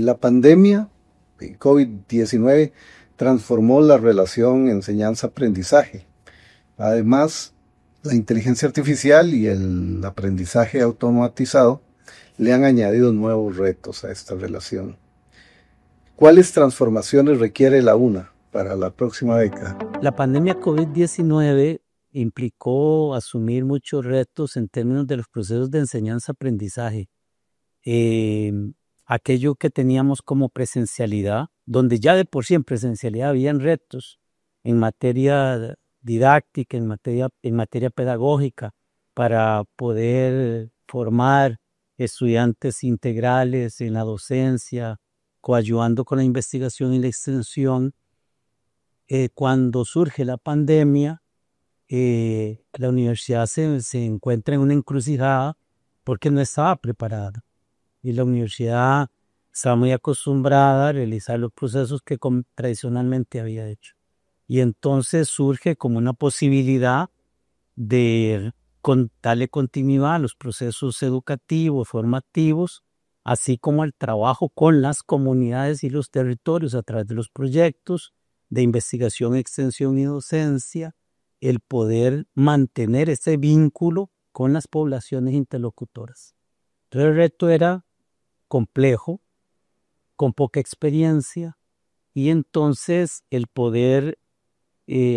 La pandemia de COVID-19 transformó la relación enseñanza-aprendizaje. Además, la inteligencia artificial y el aprendizaje automatizado le han añadido nuevos retos a esta relación. ¿Cuáles transformaciones requiere la UNA para la próxima década? La pandemia COVID-19 implicó asumir muchos retos en términos de los procesos de enseñanza-aprendizaje. Aquello que teníamos como presencialidad, donde ya de por sí en presencialidad habían retos en materia didáctica, en materia pedagógica, para poder formar estudiantes integrales en la docencia, coayudando con la investigación y la extensión. Cuando surge la pandemia, la universidad se encuentra en una encrucijada porque no estaba preparada. Y la universidad estaba muy acostumbrada a realizar los procesos que tradicionalmente había hecho. Y entonces surge como una posibilidad de darle continuidad a los procesos educativos, formativos, así como al trabajo con las comunidades y los territorios a través de los proyectos de investigación, extensión y docencia, el poder mantener ese vínculo con las poblaciones interlocutoras. Entonces el reto era complejo, con poca experiencia, y entonces el poder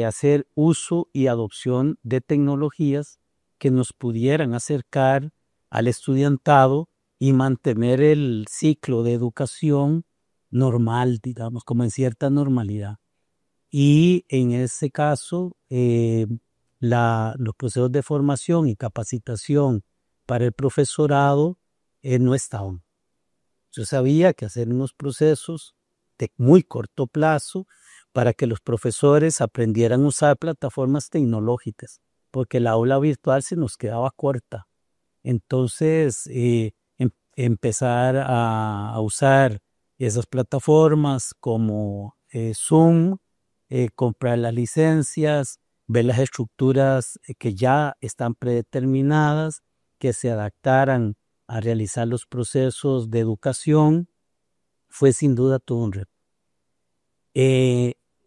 hacer uso y adopción de tecnologías que nos pudieran acercar al estudiantado y mantener el ciclo de educación normal, digamos, como en cierta normalidad. Y en ese caso, los procesos de formación y capacitación para el profesorado no estaban. Yo sabía que hacer unos procesos de muy corto plazo para que los profesores aprendieran a usar plataformas tecnológicas, porque la aula virtual se nos quedaba corta. Entonces, empezar a usar esas plataformas como Zoom, comprar las licencias, ver las estructuras que ya están predeterminadas, que se adaptaran a realizar los procesos de educación, fue sin duda todo un reto.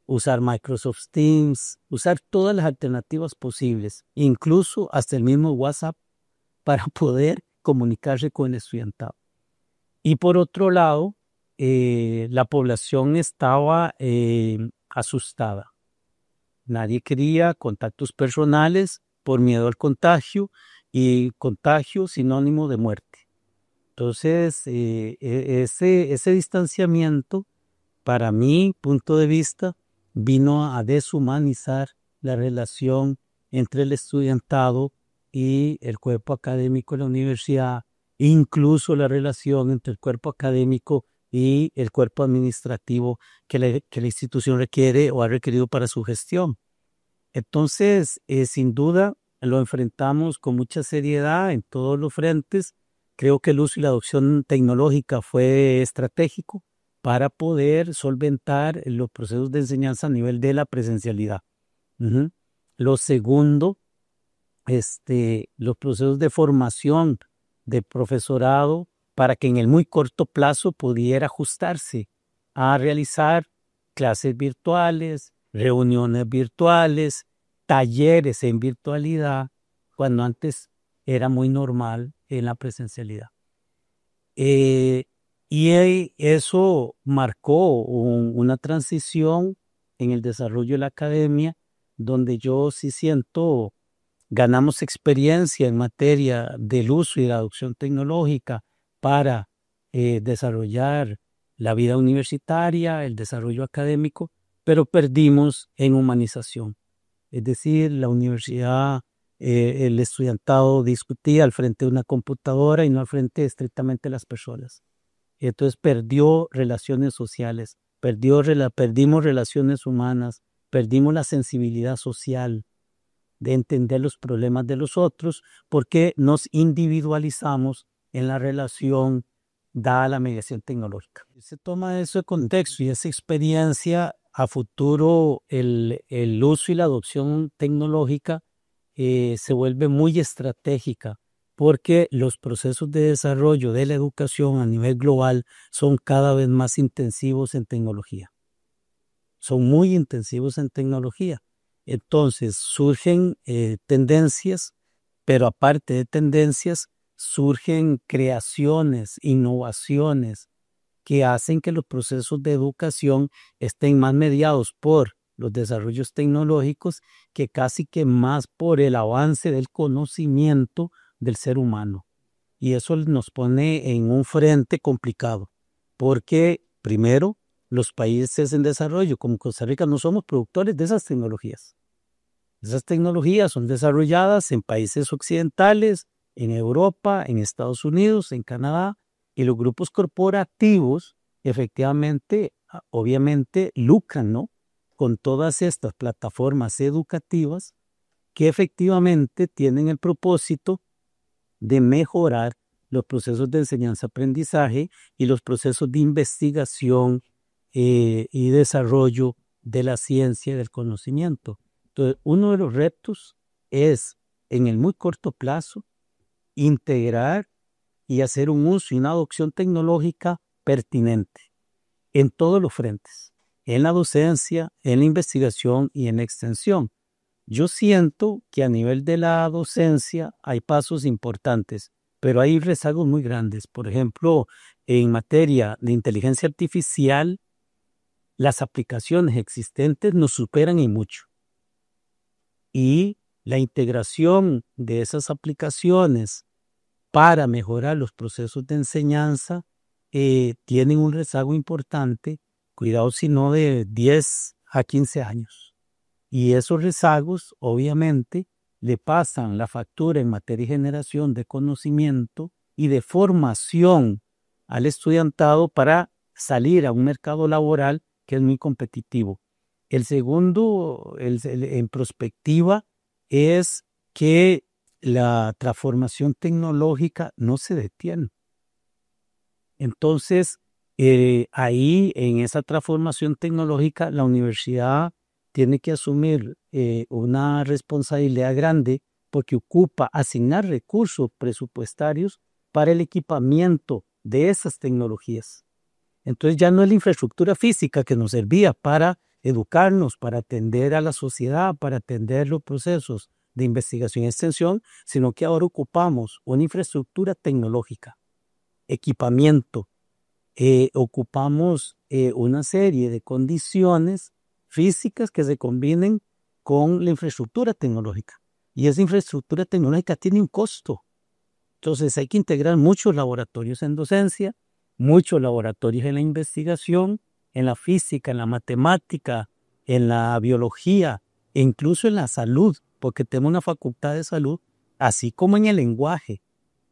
Usar Microsoft Teams, usar todas las alternativas posibles, incluso hasta el mismo WhatsApp, para poder comunicarse con el estudiantado. Y por otro lado, la población estaba asustada. Nadie quería contactos personales por miedo al contagio, y contagio sinónimo de muerte. Entonces, ese distanciamiento, para mi punto de vista, vino a deshumanizar la relación entre el estudiantado y el cuerpo académico de la universidad, incluso la relación entre el cuerpo académico y el cuerpo administrativo que la institución requiere o ha requerido para su gestión. Entonces, sin duda, lo enfrentamos con mucha seriedad en todos los frentes. Creo que el uso y la adopción tecnológica fue estratégico para poder solventar los procesos de enseñanza a nivel de la presencialidad. Lo segundo, los procesos de formación de profesorado para que en el muy corto plazo pudiera ajustarse a realizar clases virtuales, reuniones virtuales, talleres en virtualidad, cuando antes era muy normal en la presencialidad. Y eso marcó una transición en el desarrollo de la academia, donde yo sí siento ganamos experiencia en materia del uso y la adopción tecnológica para desarrollar la vida universitaria, el desarrollo académico, pero perdimos en humanización. Es decir, la universidad, el estudiantado discutía al frente de una computadora y no al frente estrictamente de las personas. Entonces perdió relaciones sociales, perdimos relaciones humanas, perdimos la sensibilidad social de entender los problemas de los otros, porque nos individualizamos en la relación dada la mediación tecnológica. Se toma eso de contexto y esa experiencia a futuro, el uso y la adopción tecnológica se vuelve muy estratégica porque los procesos de desarrollo de la educación a nivel global son cada vez más intensivos en tecnología. Son muy intensivos en tecnología. Entonces surgen tendencias, pero aparte de tendencias, surgen creaciones, innovaciones que hacen que los procesos de educación estén más mediados por los desarrollos tecnológicos que casi que más por el avance del conocimiento del ser humano. Y eso nos pone en un frente complicado, porque primero, los países en desarrollo como Costa Rica no somos productores de esas tecnologías. Esas tecnologías son desarrolladas en países occidentales, en Europa, en Estados Unidos, en Canadá, y los grupos corporativos efectivamente, obviamente, lucran, ¿no?, con todas estas plataformas educativas que efectivamente tienen el propósito de mejorar los procesos de enseñanza-aprendizaje y los procesos de investigación y desarrollo de la ciencia y del conocimiento. Entonces, uno de los retos es, en el muy corto plazo, integrar y hacer un uso y una adopción tecnológica pertinente en todos los frentes, en la docencia, en la investigación y en la extensión. Yo siento que a nivel de la docencia hay pasos importantes, pero hay rezagos muy grandes. Por ejemplo, en materia de inteligencia artificial, las aplicaciones existentes nos superan en mucho. Y la integración de esas aplicaciones para mejorar los procesos de enseñanza tienen un rezago importante, cuidado si no de 10 a 15 años. Y esos rezagos, obviamente, le pasan la factura en materia de generación de conocimiento y de formación al estudiantado para salir a un mercado laboral que es muy competitivo. El segundo, en perspectiva, es que la transformación tecnológica no se detiene. Entonces, ahí en esa transformación tecnológica, la universidad tiene que asumir una responsabilidad grande porque ocupa asignar recursos presupuestarios para el equipamiento de esas tecnologías. Entonces ya no es la infraestructura física que nos servía para educarnos, para atender a la sociedad, para atender los procesos de investigación y extensión, sino que ahora ocupamos una infraestructura tecnológica, equipamiento, ocupamos una serie de condiciones físicas que se combinen con la infraestructura tecnológica. Y esa infraestructura tecnológica tiene un costo. Entonces hay que integrar muchos laboratorios en docencia, muchos laboratorios en la investigación, en la física, en la matemática, en la biología e incluso en la salud, porque tenemos una facultad de salud, así como en el lenguaje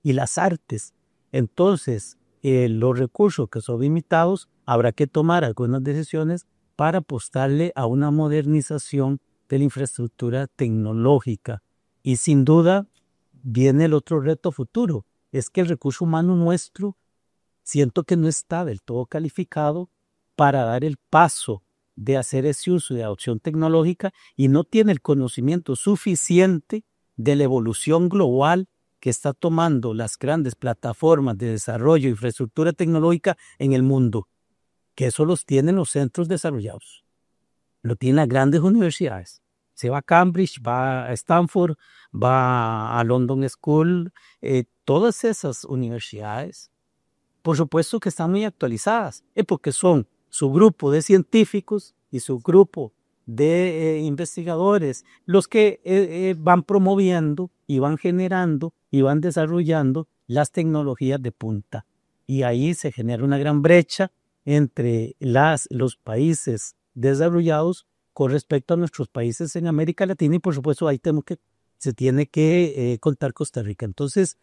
y las artes. Entonces, los recursos que son limitados, habrá que tomar algunas decisiones para apostarle a una modernización de la infraestructura tecnológica. Y sin duda viene el otro reto futuro, es que el recurso humano nuestro siento que no está del todo calificado para dar el paso de hacer ese uso de adopción tecnológica y no tiene el conocimiento suficiente de la evolución global que está tomando las grandes plataformas de desarrollo de infraestructura tecnológica en el mundo, que eso los tienen los centros desarrollados, lo tienen las grandes universidades. Se va a Cambridge, va a Stanford, va a London School, todas esas universidades, por supuesto que están muy actualizadas, porque son su grupo de científicos y su grupo de investigadores los que van promoviendo y van generando y van desarrollando las tecnologías de punta. Y ahí se genera una gran brecha entre los países desarrollados con respecto a nuestros países en América Latina y por supuesto ahí se tiene que contar Costa Rica. Entonces,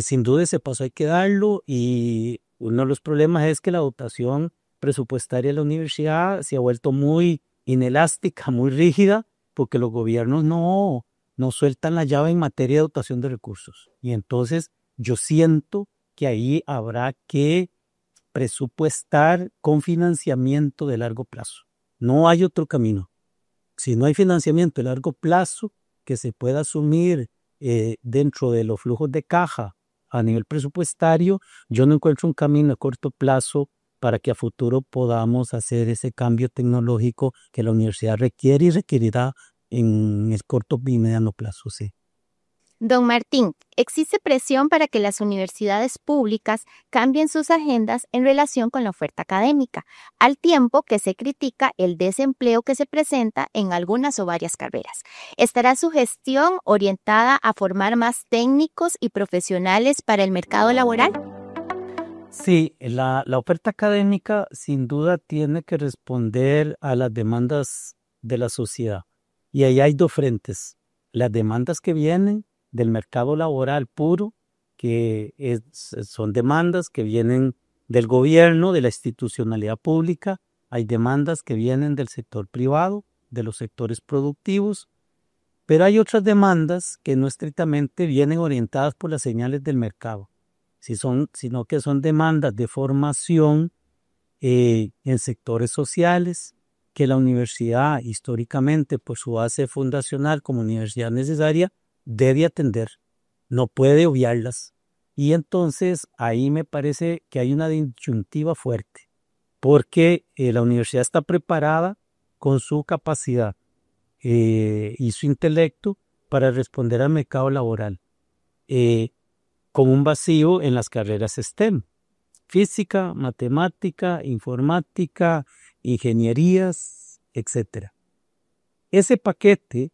sin duda ese paso hay que darlo y uno de los problemas es que la dotación presupuestaria de la universidad se ha vuelto muy inelástica, muy rígida, porque los gobiernos no sueltan la llave en materia de dotación de recursos. Y entonces yo siento que ahí habrá que presupuestar con financiamiento de largo plazo. No hay otro camino. Si no hay financiamiento de largo plazo que se pueda asumir dentro de los flujos de caja a nivel presupuestario, yo no encuentro un camino a corto plazo para que a futuro podamos hacer ese cambio tecnológico que la universidad requiere y requerirá en el corto y mediano plazo, sí. Don Martín, ¿existe presión para que las universidades públicas cambien sus agendas en relación con la oferta académica, al tiempo que se critica el desempleo que se presenta en algunas o varias carreras? ¿Estará su gestión orientada a formar más técnicos y profesionales para el mercado laboral? Sí, la oferta académica sin duda tiene que responder a las demandas de la sociedad. Y ahí hay dos frentes. Las demandas que vienen del mercado laboral puro, son demandas que vienen del gobierno, de la institucionalidad pública. Hay demandas que vienen del sector privado, de los sectores productivos. Pero hay otras demandas que no estrictamente vienen orientadas por las señales del mercado, sino que son demandas de formación en sectores sociales que la universidad históricamente por su base fundacional como universidad necesaria debe atender, no puede obviarlas. Y entonces ahí me parece que hay una disyuntiva fuerte, porque la universidad está preparada con su capacidad y su intelecto para responder al mercado laboral, con un vacío en las carreras STEM, física, matemática, informática, ingenierías, etc. Ese paquete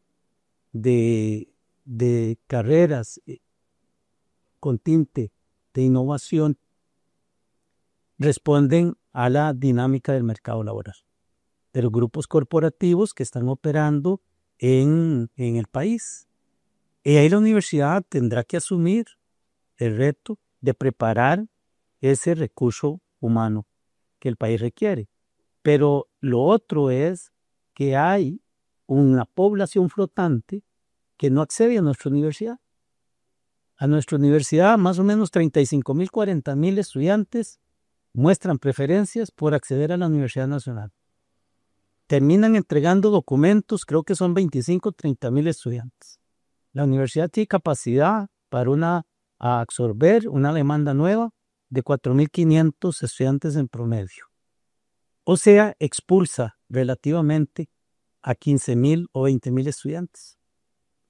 de carreras con tinte de innovación responden a la dinámica del mercado laboral, de los grupos corporativos que están operando en el país. Y ahí la universidad tendrá que asumir el reto de preparar ese recurso humano que el país requiere. Pero lo otro es que hay una población flotante que no accede a nuestra universidad. A nuestra universidad, más o menos 35,000, 40,000 estudiantes muestran preferencias por acceder a la Universidad Nacional. Terminan entregando documentos, creo que son 25, 30,000 estudiantes. La universidad tiene capacidad para absorber una demanda nueva de 4,500 estudiantes en promedio. O sea, expulsa relativamente a 15,000 o 20,000 estudiantes.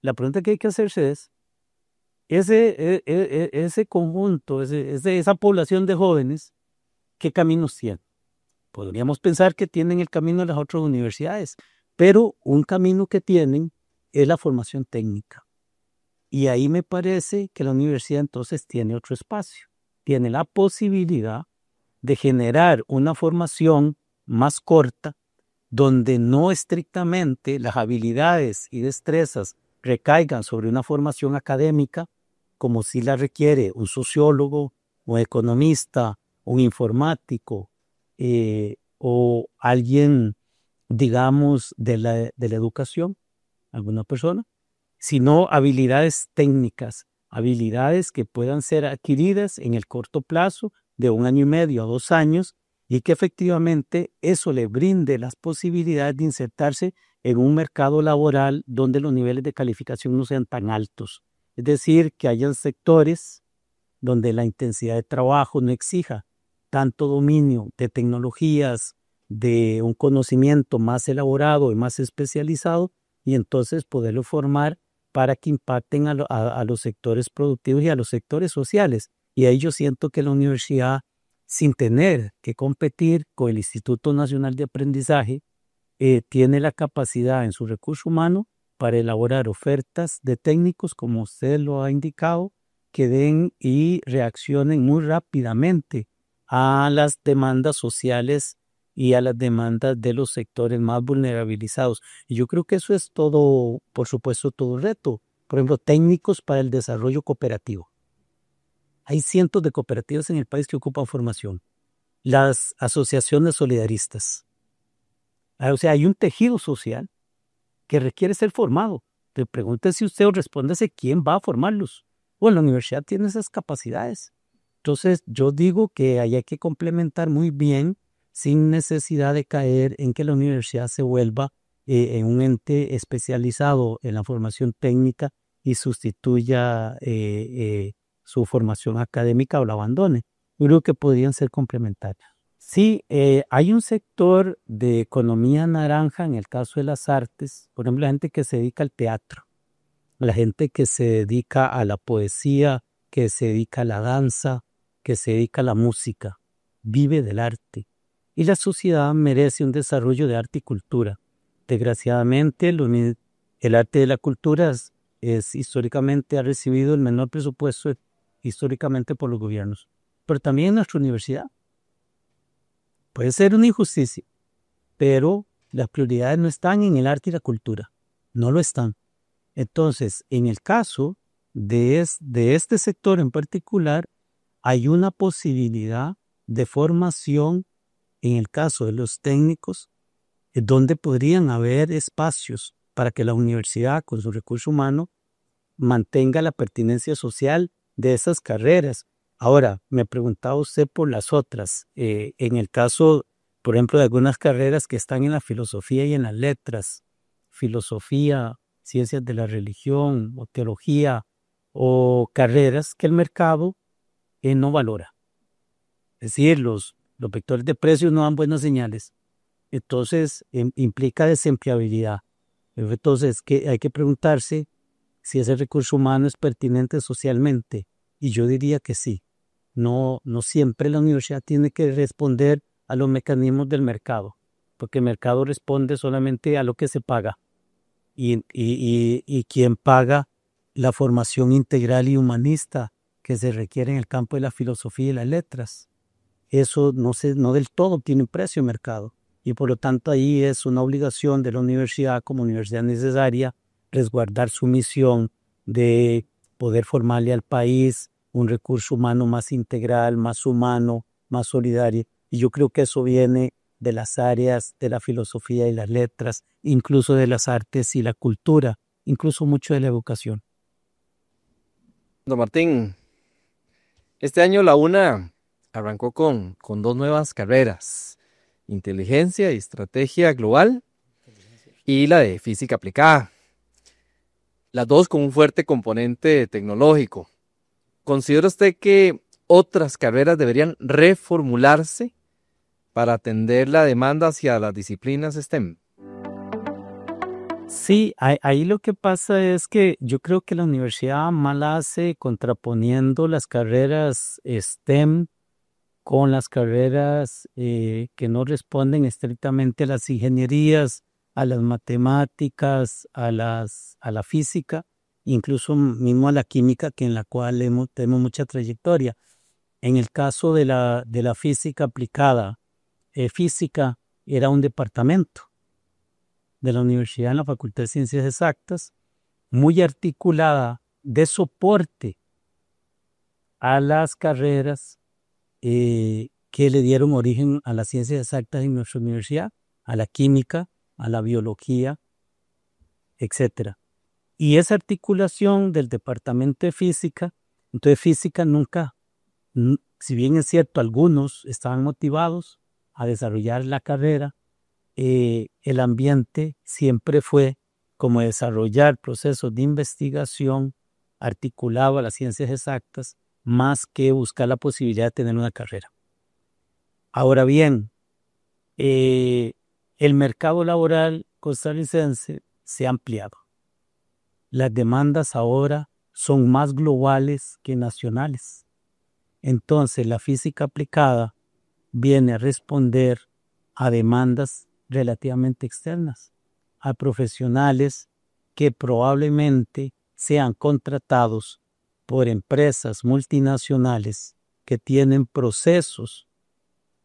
La pregunta que hay que hacerse es, ese conjunto, esa población de jóvenes, ¿qué caminos tienen? Podríamos pensar que tienen el camino de las otras universidades, pero un camino que tienen es la formación técnica. Y ahí me parece que la universidad entonces tiene otro espacio. Tiene la posibilidad de generar una formación más corta, donde no estrictamente las habilidades y destrezas recaigan sobre una formación académica, como si la requiere un sociólogo, un economista, un informático o alguien, digamos, de la educación, alguna persona, sino habilidades técnicas, habilidades que puedan ser adquiridas en el corto plazo de 1 año y medio a 2 años y que efectivamente eso le brinde las posibilidades de insertarse en un mercado laboral donde los niveles de calificación no sean tan altos. Es decir, que hayan sectores donde la intensidad de trabajo no exija tanto dominio de tecnologías, de un conocimiento más elaborado y más especializado, y entonces poderlo formar para que impacten a los sectores productivos y a los sectores sociales. Y ahí yo siento que la universidad, sin tener que competir con el Instituto Nacional de Aprendizaje, tiene la capacidad en su recurso humano para elaborar ofertas de técnicos, como usted lo ha indicado, que den y reaccionen muy rápidamente a las demandas sociales y a las demandas de los sectores más vulnerabilizados. Y yo creo que eso es todo, por supuesto, todo un reto. Por ejemplo, técnicos para el desarrollo cooperativo. Hay cientos de cooperativas en el país que ocupan formación. Las asociaciones solidaristas. O sea, hay un tejido social que requiere ser formado. Te pregúntese usted o respóndase quién va a formarlos. Bueno, la universidad tiene esas capacidades. Entonces, yo digo que ahí hay que complementar muy bien sin necesidad de caer en que la universidad se vuelva en un ente especializado en la formación técnica y sustituya su formación académica o la abandone. Yo creo que podrían ser complementarias. Sí, hay un sector de economía naranja en el caso de las artes, por ejemplo, la gente que se dedica al teatro, la gente que se dedica a la poesía, que se dedica a la danza, que se dedica a la música, vive del arte. Y la sociedad merece un desarrollo de arte y cultura. Desgraciadamente, el arte de la cultura históricamente ha recibido el menor presupuesto históricamente por los gobiernos, pero también en nuestra universidad. Puede ser una injusticia, pero las prioridades no están en el arte y la cultura, no lo están. Entonces, en el caso de este sector en particular, hay una posibilidad de formación, en el caso de los técnicos, donde podrían haber espacios para que la universidad, con su recurso humano, mantenga la pertinencia social de esas carreras. Ahora, me preguntaba usted por las otras. En el caso, por ejemplo, de algunas carreras que están en la filosofía y en las letras, filosofía, ciencias de la religión o teología, o carreras que el mercado no valora. Es decir, los vectores de precios no dan buenas señales. Entonces, implica desempleabilidad. Entonces, hay que preguntarse si ese recurso humano es pertinente socialmente. Y yo diría que sí. No siempre la universidad tiene que responder a los mecanismos del mercado, porque el mercado responde solamente a lo que se paga. Y quien paga la formación integral y humanista que se requiere en el campo de la filosofía y las letras. Eso no del todo tiene precio en mercado. Y por lo tanto ahí es una obligación de la universidad como universidad necesaria resguardar su misión de poder formarle al país un recurso humano más integral, más humano, más solidario. Y yo creo que eso viene de las áreas de la filosofía y las letras, incluso de las artes y la cultura, incluso mucho de la educación. Don Martín, este año la UNA arrancó con 2 nuevas carreras, Inteligencia y Estrategia Global y la de Física Aplicada. Las dos con un fuerte componente tecnológico. ¿Considera usted que otras carreras deberían reformularse para atender la demanda hacia las disciplinas STEM? Sí, ahí lo que pasa es que yo creo que la universidad mal hace contraponiendo las carreras STEM con las carreras que no responden estrictamente a las ingenierías, a las matemáticas, a la física, incluso mismo a la química, en la cual tenemos mucha trayectoria. En el caso de la física aplicada, física era un departamento de la universidad en la Facultad de Ciencias Exactas, muy articulada de soporte a las carreras que le dieron origen a las ciencias exactas en nuestra universidad, a la química, a la biología, etc. Y esa articulación del departamento de física, entonces física nunca, si bien es cierto, algunos estaban motivados a desarrollar la carrera, el ambiente siempre fue como desarrollar procesos de investigación articulado a las ciencias exactas, más que buscar la posibilidad de tener una carrera. Ahora bien, el mercado laboral costarricense se ha ampliado. Las demandas ahora son más globales que nacionales. Entonces, la física aplicada viene a responder a demandas relativamente externas, a profesionales que probablemente sean contratados por empresas multinacionales que tienen procesos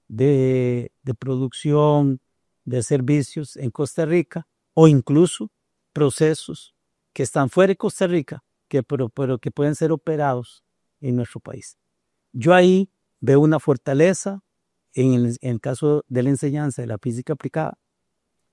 de producción de servicios en Costa Rica o incluso procesos que están fuera de Costa Rica, pero que pueden ser operados en nuestro país. Yo ahí veo una fortaleza en el caso de la enseñanza de la física aplicada,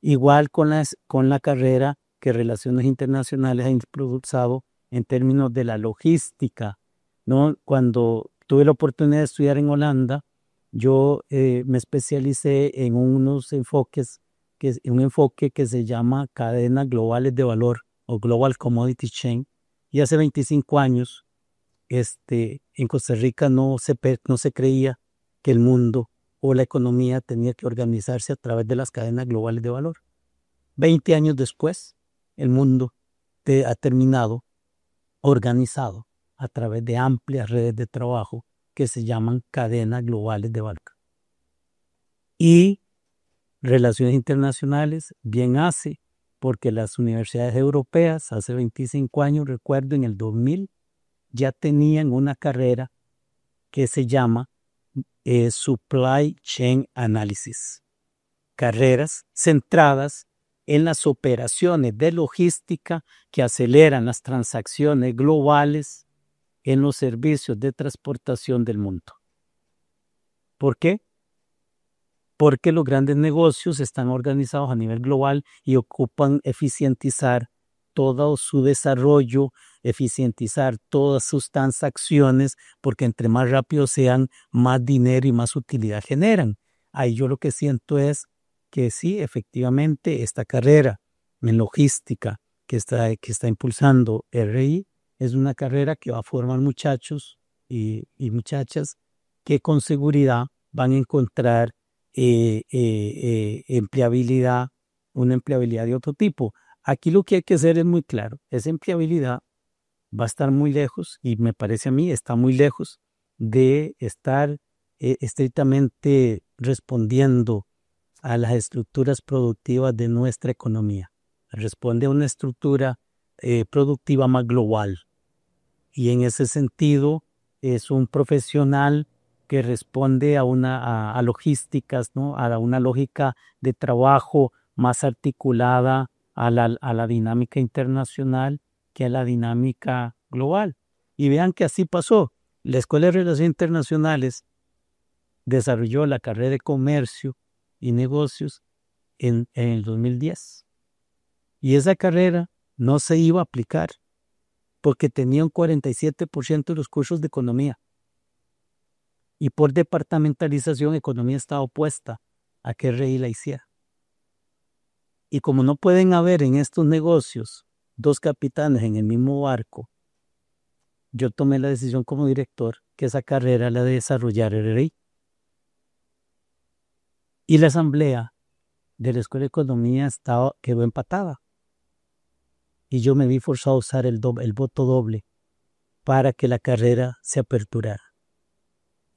igual con la carrera que Relaciones Internacionales ha impulsado en términos de la logística, ¿no? Cuando tuve la oportunidad de estudiar en Holanda, yo me especialicé en un enfoque que se llama cadenas globales de valor o Global Commodity Chain, Y hace 25 años, en Costa Rica no se creía que el mundo o la economía tenía que organizarse a través de las cadenas globales de valor. 20 años después, el mundo ha terminado organizado a través de amplias redes de trabajo que se llaman cadenas globales de valor. Y relaciones internacionales bien hace, porque las universidades europeas hace 25 años, recuerdo, en el 2000, ya tenían una carrera que se llama Supply Chain Analysis. Carreras centradas en las operaciones de logística que aceleran las transacciones globales en los servicios de transportación del mundo. ¿Por qué? Porque los grandes negocios están organizados a nivel global y ocupan eficientizar todo su desarrollo, eficientizar todas sus transacciones, porque entre más rápido sean, más dinero y más utilidad generan. Ahí yo lo que siento es que sí, efectivamente, esta carrera en logística que está impulsando RI es una carrera que va a formar muchachos y muchachas que con seguridad van a encontrar empleabilidad, una empleabilidad de otro tipo. Aquí lo que hay que hacer es muy claro, esa empleabilidad va a estar muy lejos, y me parece a mí está muy lejos de estar estrictamente respondiendo a las estructuras productivas de nuestra economía. Responde a una estructura productiva más global, y en ese sentido es un profesional que responde a logísticas, ¿no? A una lógica de trabajo más articulada a la dinámica internacional que a la dinámica global. Y vean que así pasó. La Escuela de Relaciones Internacionales desarrolló la carrera de Comercio y Negocios en el 2010. Y esa carrera no se iba a aplicar porque tenía un 47% de los cursos de economía. Y por departamentalización, economía estaba opuesta a que RI la hiciera. Y como no pueden haber en estos negocios dos capitanes en el mismo barco, yo tomé la decisión como director que esa carrera la de desarrollar RI. Y la asamblea de la Escuela de Economía quedó empatada. Y yo me vi forzado a usar el voto doble para que la carrera se aperturara.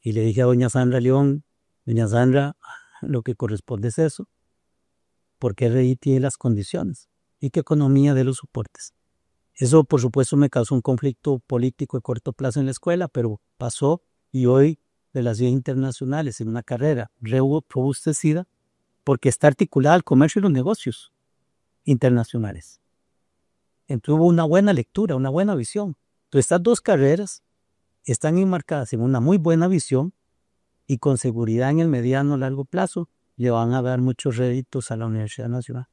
Y le dije a doña Sandra León, doña Sandra, lo que corresponde es eso, porque RI tiene las condiciones y que economía dé los soportes. Eso, por supuesto, me causó un conflicto político de corto plazo en la escuela, pero pasó, y hoy Relaciones Internacionales en una carrera robustecida porque está articulada al comercio y los negocios internacionales. Entonces hubo una buena lectura, una buena visión. Entonces estas dos carreras están enmarcadas en una muy buena visión y con seguridad en el mediano o largo plazo le van a dar muchos réditos a la Universidad Nacional.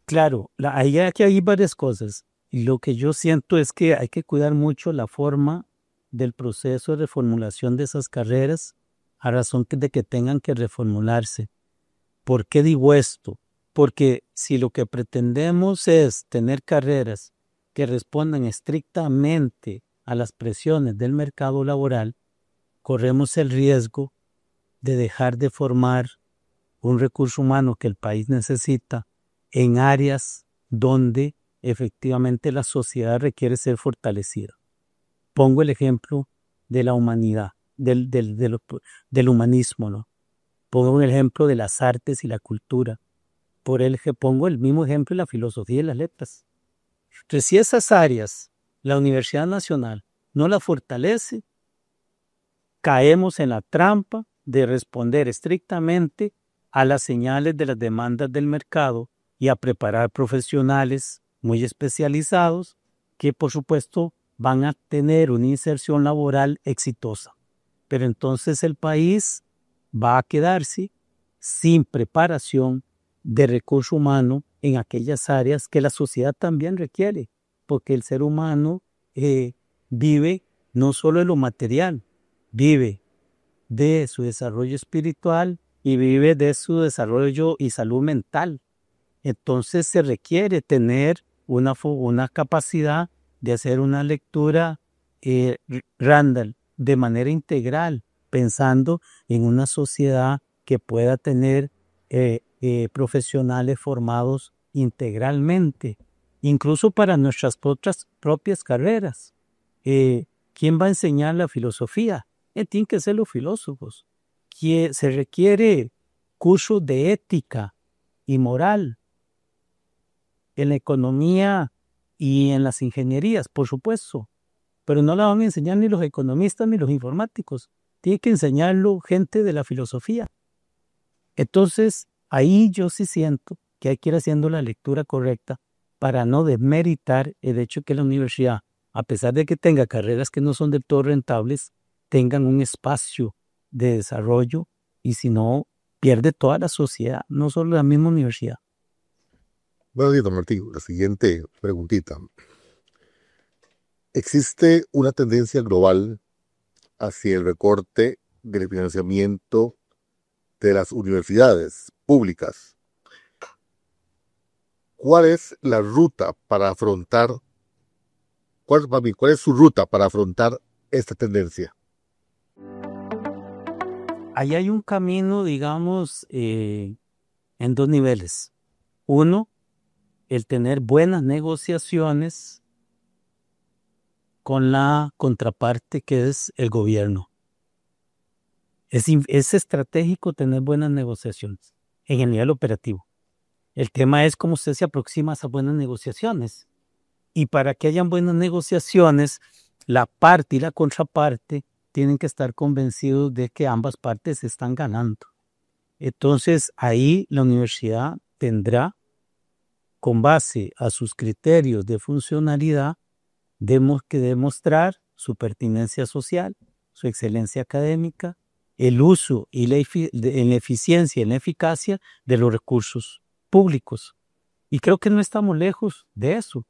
Claro, aquí hay varias cosas. Y lo que yo siento es que hay que cuidar mucho la forma del proceso de reformulación de esas carreras a razón de que tengan que reformularse. ¿Por qué digo esto? Porque si lo que pretendemos es tener carreras que respondan estrictamente a las presiones del mercado laboral, corremos el riesgo de dejar de formar un recurso humano que el país necesita en áreas donde efectivamente la sociedad requiere ser fortalecida. Pongo el ejemplo de la humanidad, del humanismo, ¿no? Pongo el ejemplo de las artes y la cultura. Pongo el mismo ejemplo de la filosofía y las letras. Entonces, si esas áreas la Universidad Nacional no las fortalece, caemos en la trampa de responder estrictamente a las señales de las demandas del mercado y a preparar profesionales muy especializados que, por supuesto, van a tener una inserción laboral exitosa. Pero entonces el país va a quedarse sin preparación de recurso humano en aquellas áreas que la sociedad también requiere, porque el ser humano vive no solo de lo material, vive de su desarrollo espiritual y vive de su desarrollo y salud mental. Entonces se requiere tener una capacidad de hacer una lectura Randall de manera integral, pensando en una sociedad que pueda tener profesionales formados integralmente, incluso para nuestras propias carreras. ¿Quién va a enseñar la filosofía? Tienen que ser los filósofos. Se requiere cursos de ética y moral en la economía y en las ingenierías, por supuesto, pero no la van a enseñar ni los economistas ni los informáticos. Tiene que enseñarlo gente de la filosofía. Entonces, ahí yo sí siento que hay que ir haciendo la lectura correcta para no desmeritar el hecho que la universidad, a pesar de que tenga carreras que no son del todo rentables, tengan un espacio de desarrollo, y si no, pierde toda la sociedad, no solo la misma universidad. Bueno, don Martín, la siguiente preguntita. ¿Existe una tendencia global hacia el recorte del financiamiento de las universidades públicas? ¿Cuál es la ruta para afrontar, cuál es su ruta para afrontar esta tendencia? Ahí hay un camino, digamos, en dos niveles. Uno, el tener buenas negociaciones con la contraparte que es el gobierno. Es estratégico tener buenas negociaciones en el nivel operativo. El tema es cómo usted se aproxima a esas buenas negociaciones. Y para que hayan buenas negociaciones, la parte y la contraparte tienen que estar convencidos de que ambas partes están ganando. Entonces, ahí la universidad tendrá, con base a sus criterios de funcionalidad, que demostrar su pertinencia social, su excelencia académica, el uso y la eficiencia y la eficacia de los recursos públicos. Y creo que no estamos lejos de eso.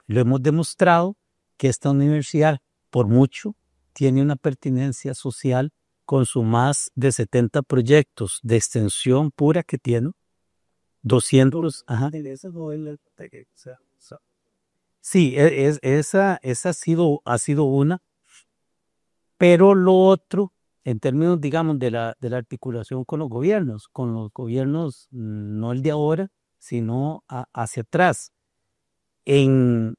Lo hemos demostrado que esta universidad, por mucho, tiene una pertinencia social con sus más de 70 proyectos de extensión pura que tiene. 200. Ajá. Sí, esa ha sido una. Pero lo otro, en términos, digamos, de la articulación con los gobiernos, no el de ahora, sino hacia atrás. En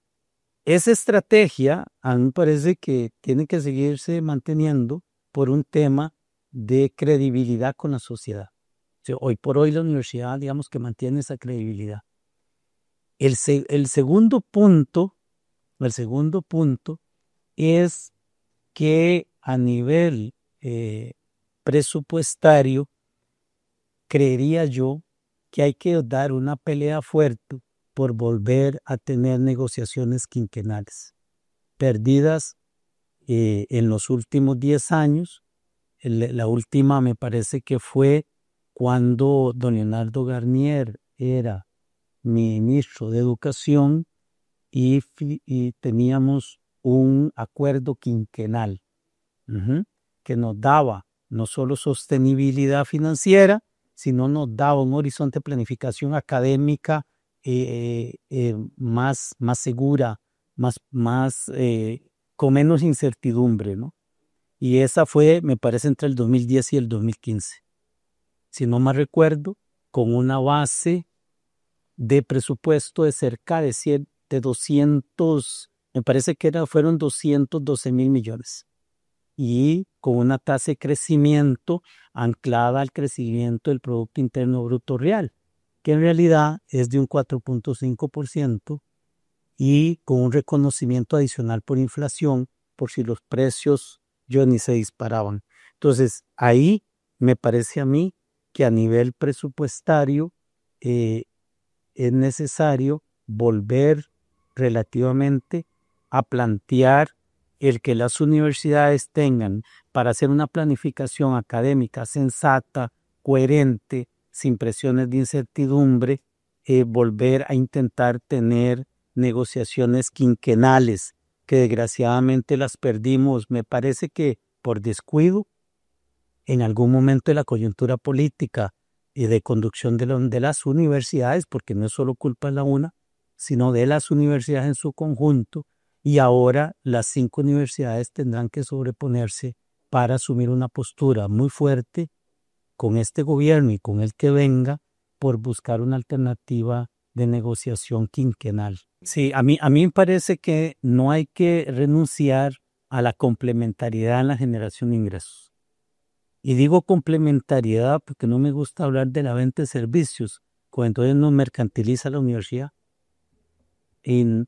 esa estrategia, a mí me parece que tiene que seguirse manteniendo por un tema de credibilidad con la sociedad. O sea, hoy por hoy la universidad, digamos, que mantiene esa credibilidad. El segundo punto es que a nivel presupuestario, creería yo que hay que dar una pelea fuerte por volver a tener negociaciones quinquenales. Perdidas en los últimos 10 años, la última me parece que fue cuando don Leonardo Garnier era ministro de Educación y teníamos un acuerdo quinquenal que nos daba no solo sostenibilidad financiera, sino nos daba un horizonte de planificación académica más segura, con menos incertidumbre, ¿no? Y esa fue, me parece, entre el 2010 y el 2015. Si no mal recuerdo, con una base de presupuesto de cerca de 200, me parece que fueron 212,000 millones. Y con una tasa de crecimiento anclada al crecimiento del Producto Interno Bruto Real, que en realidad es de un 4.5%, y con un reconocimiento adicional por inflación, por si los precios ni se disparaban. Entonces, ahí me parece a mí que a nivel presupuestario es necesario volver relativamente a plantear el que las universidades tengan, para hacer una planificación académica sensata, coherente, sin presiones de incertidumbre, volver a intentar tener negociaciones quinquenales, que desgraciadamente las perdimos, me parece que por descuido, en algún momento de la coyuntura política y de conducción de las universidades, porque no es solo culpa de la una, sino de las universidades en su conjunto, y ahora las 5 universidades tendrán que sobreponerse para asumir una postura muy fuerte con este gobierno y con el que venga por buscar una alternativa de negociación quinquenal. Sí, a mí me parece que no hay que renunciar a la complementariedad en la generación de ingresos. Y digo complementariedad porque no me gusta hablar de la venta de servicios, cuando entonces nos mercantiliza la universidad. Y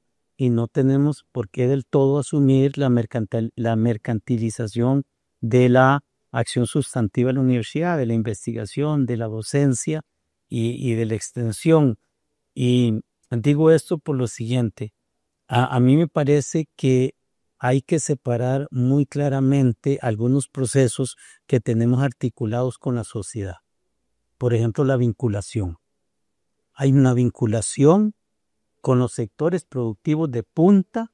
no tenemos por qué del todo asumir la mercantilización de la acción sustantiva de la universidad, de la investigación, de la docencia y de la extensión. Y digo esto por lo siguiente, a mí me parece que hay que separar muy claramente algunos procesos que tenemos articulados con la sociedad. Por ejemplo, la vinculación. Hay una vinculación con los sectores productivos de punta,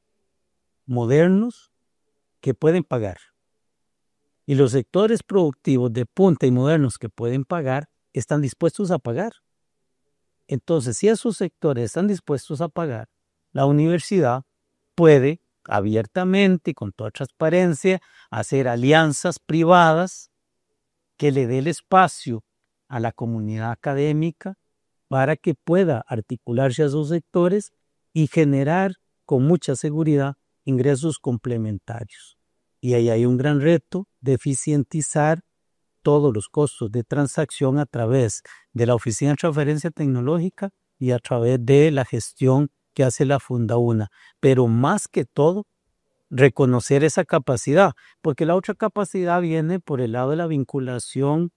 modernos, que pueden pagar. Y los sectores productivos de punta y modernos que pueden pagar, están dispuestos a pagar. Entonces, si esos sectores están dispuestos a pagar, la universidad puede abiertamente y con toda transparencia hacer alianzas privadas que le dé el espacio a la comunidad académica para que pueda articularse a esos sectores y generar con mucha seguridad ingresos complementarios. Y ahí hay un gran reto de eficientizar todos los costos de transacción a través de la Oficina de Transferencia Tecnológica y a través de la gestión que hace la FundaUNA. Pero más que todo, reconocer esa capacidad, porque la otra capacidad viene por el lado de la vinculación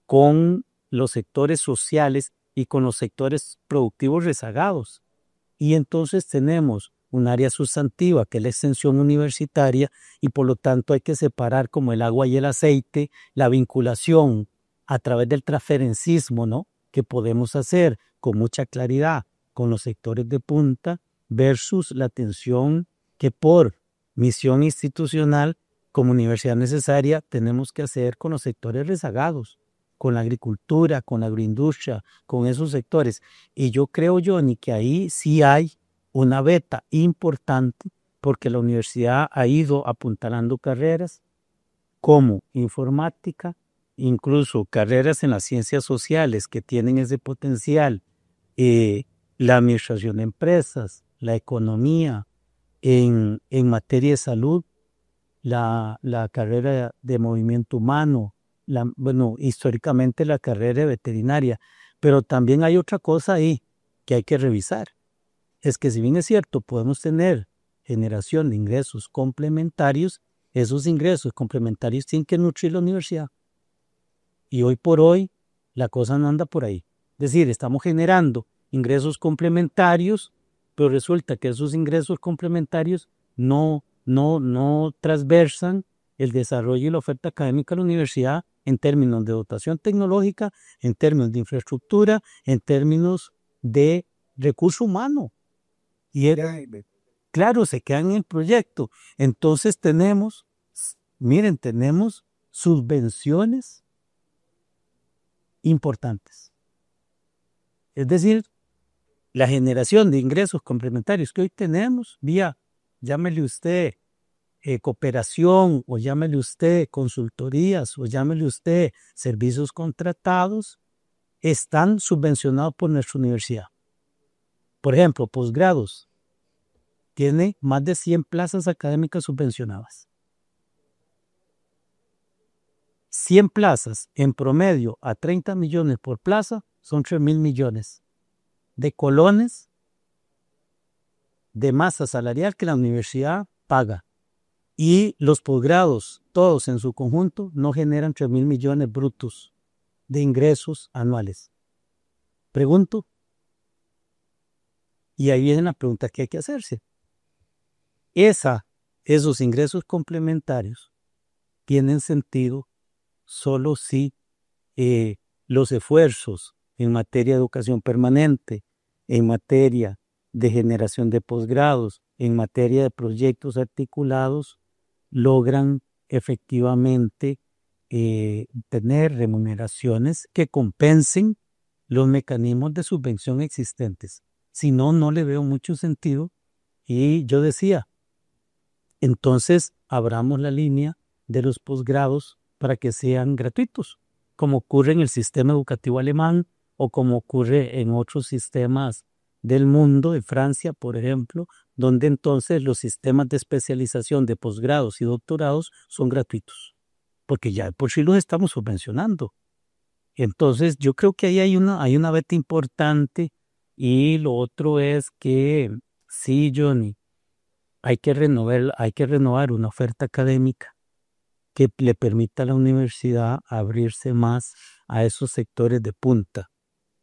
con los sectores sociales y con los sectores productivos rezagados. Y entonces tenemos un área sustantiva que es la extensión universitaria y por lo tanto hay que separar como el agua y el aceite la vinculación a través del transferencismo, ¿no?, que podemos hacer con mucha claridad con los sectores de punta versus la atención que por misión institucional como universidad necesaria tenemos que hacer con los sectores rezagados, con la agricultura, con la agroindustria, con esos sectores. Y yo creo, Johnny, que ahí sí hay una beta importante porque la universidad ha ido apuntalando carreras como informática, incluso carreras en las ciencias sociales que tienen ese potencial, la administración de empresas, la economía, en materia de salud, la carrera de movimiento humano, históricamente la carrera de veterinaria, pero también hay otra cosa ahí que hay que revisar. Es que si bien es cierto, podemos tener generación de ingresos complementarios, esos ingresos complementarios tienen que nutrir la universidad. Y hoy por hoy la cosa no anda por ahí. Es decir, estamos generando ingresos complementarios, pero resulta que esos ingresos complementarios no transversan el desarrollo y la oferta académica de la universidad en términos de dotación tecnológica, en términos de infraestructura, en términos de recurso humano. Y claro, se quedan en el proyecto. Entonces tenemos subvenciones importantes. Es decir, la generación de ingresos complementarios que hoy tenemos vía, llámele usted cooperación, o llámele usted consultorías, o llámele usted servicios contratados, están subvencionados por nuestra universidad. Por ejemplo, posgrados, tiene más de 100 plazas académicas subvencionadas. 100 plazas en promedio a 30 millones por plaza son 3.000 millones de colones de masa salarial que la universidad paga. Y los posgrados, todos en su conjunto, no generan 3.000 millones brutos de ingresos anuales. Pregunto, y ahí viene la pregunta que hay que hacerse. Esos ingresos complementarios tienen sentido solo si los esfuerzos en materia de educación permanente, en materia de generación de posgrados, en materia de proyectos articulados, logran efectivamente tener remuneraciones que compensen los mecanismos de subvención existentes. Si no, no le veo mucho sentido. Y yo decía, entonces abramos la línea de los posgrados para que sean gratuitos, como ocurre en el sistema educativo alemán o como ocurre en otros sistemas del mundo, de Francia, por ejemplo, donde entonces los sistemas de especialización de posgrados y doctorados son gratuitos, porque ya por sí los estamos subvencionando. Entonces yo creo que ahí hay una beta importante, y lo otro es que sí, Johnny, hay que renovar una oferta académica que le permita a la universidad abrirse más a esos sectores de punta,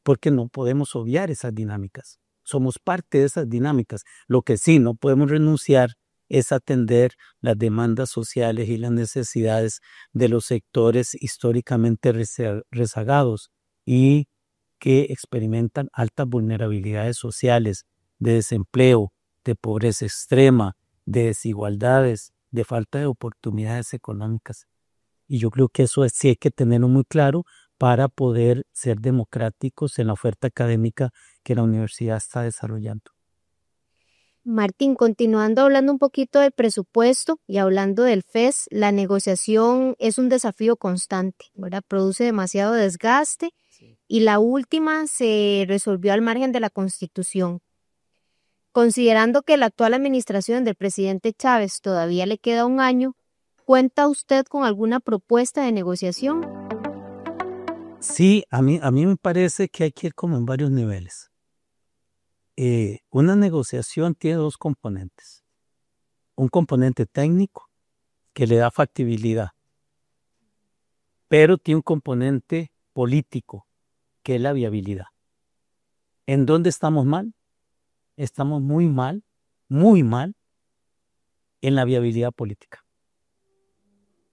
porque no podemos obviar esas dinámicas. Somos parte de esas dinámicas. Lo que sí no podemos renunciar es atender las demandas sociales y las necesidades de los sectores históricamente rezagados y que experimentan altas vulnerabilidades sociales, de desempleo, de pobreza extrema, de desigualdades, de falta de oportunidades económicas. Y yo creo que eso sí hay que tenerlo muy claro para poder ser democráticos en la oferta académica que la universidad está desarrollando. Martín, continuando hablando un poquito del presupuesto y hablando del FES, la negociación es un desafío constante, ¿verdad? Produce demasiado desgaste y la última se resolvió al margen de la Constitución. Considerando que la actual administración del presidente Chávez todavía le queda un año, ¿cuenta usted con alguna propuesta de negociación? Sí, a mí me parece que hay que ir como en varios niveles. Una negociación tiene dos componentes. Un componente técnico que le da factibilidad, pero tiene un componente político que es la viabilidad. ¿En dónde estamos mal? Estamos muy mal en la viabilidad política.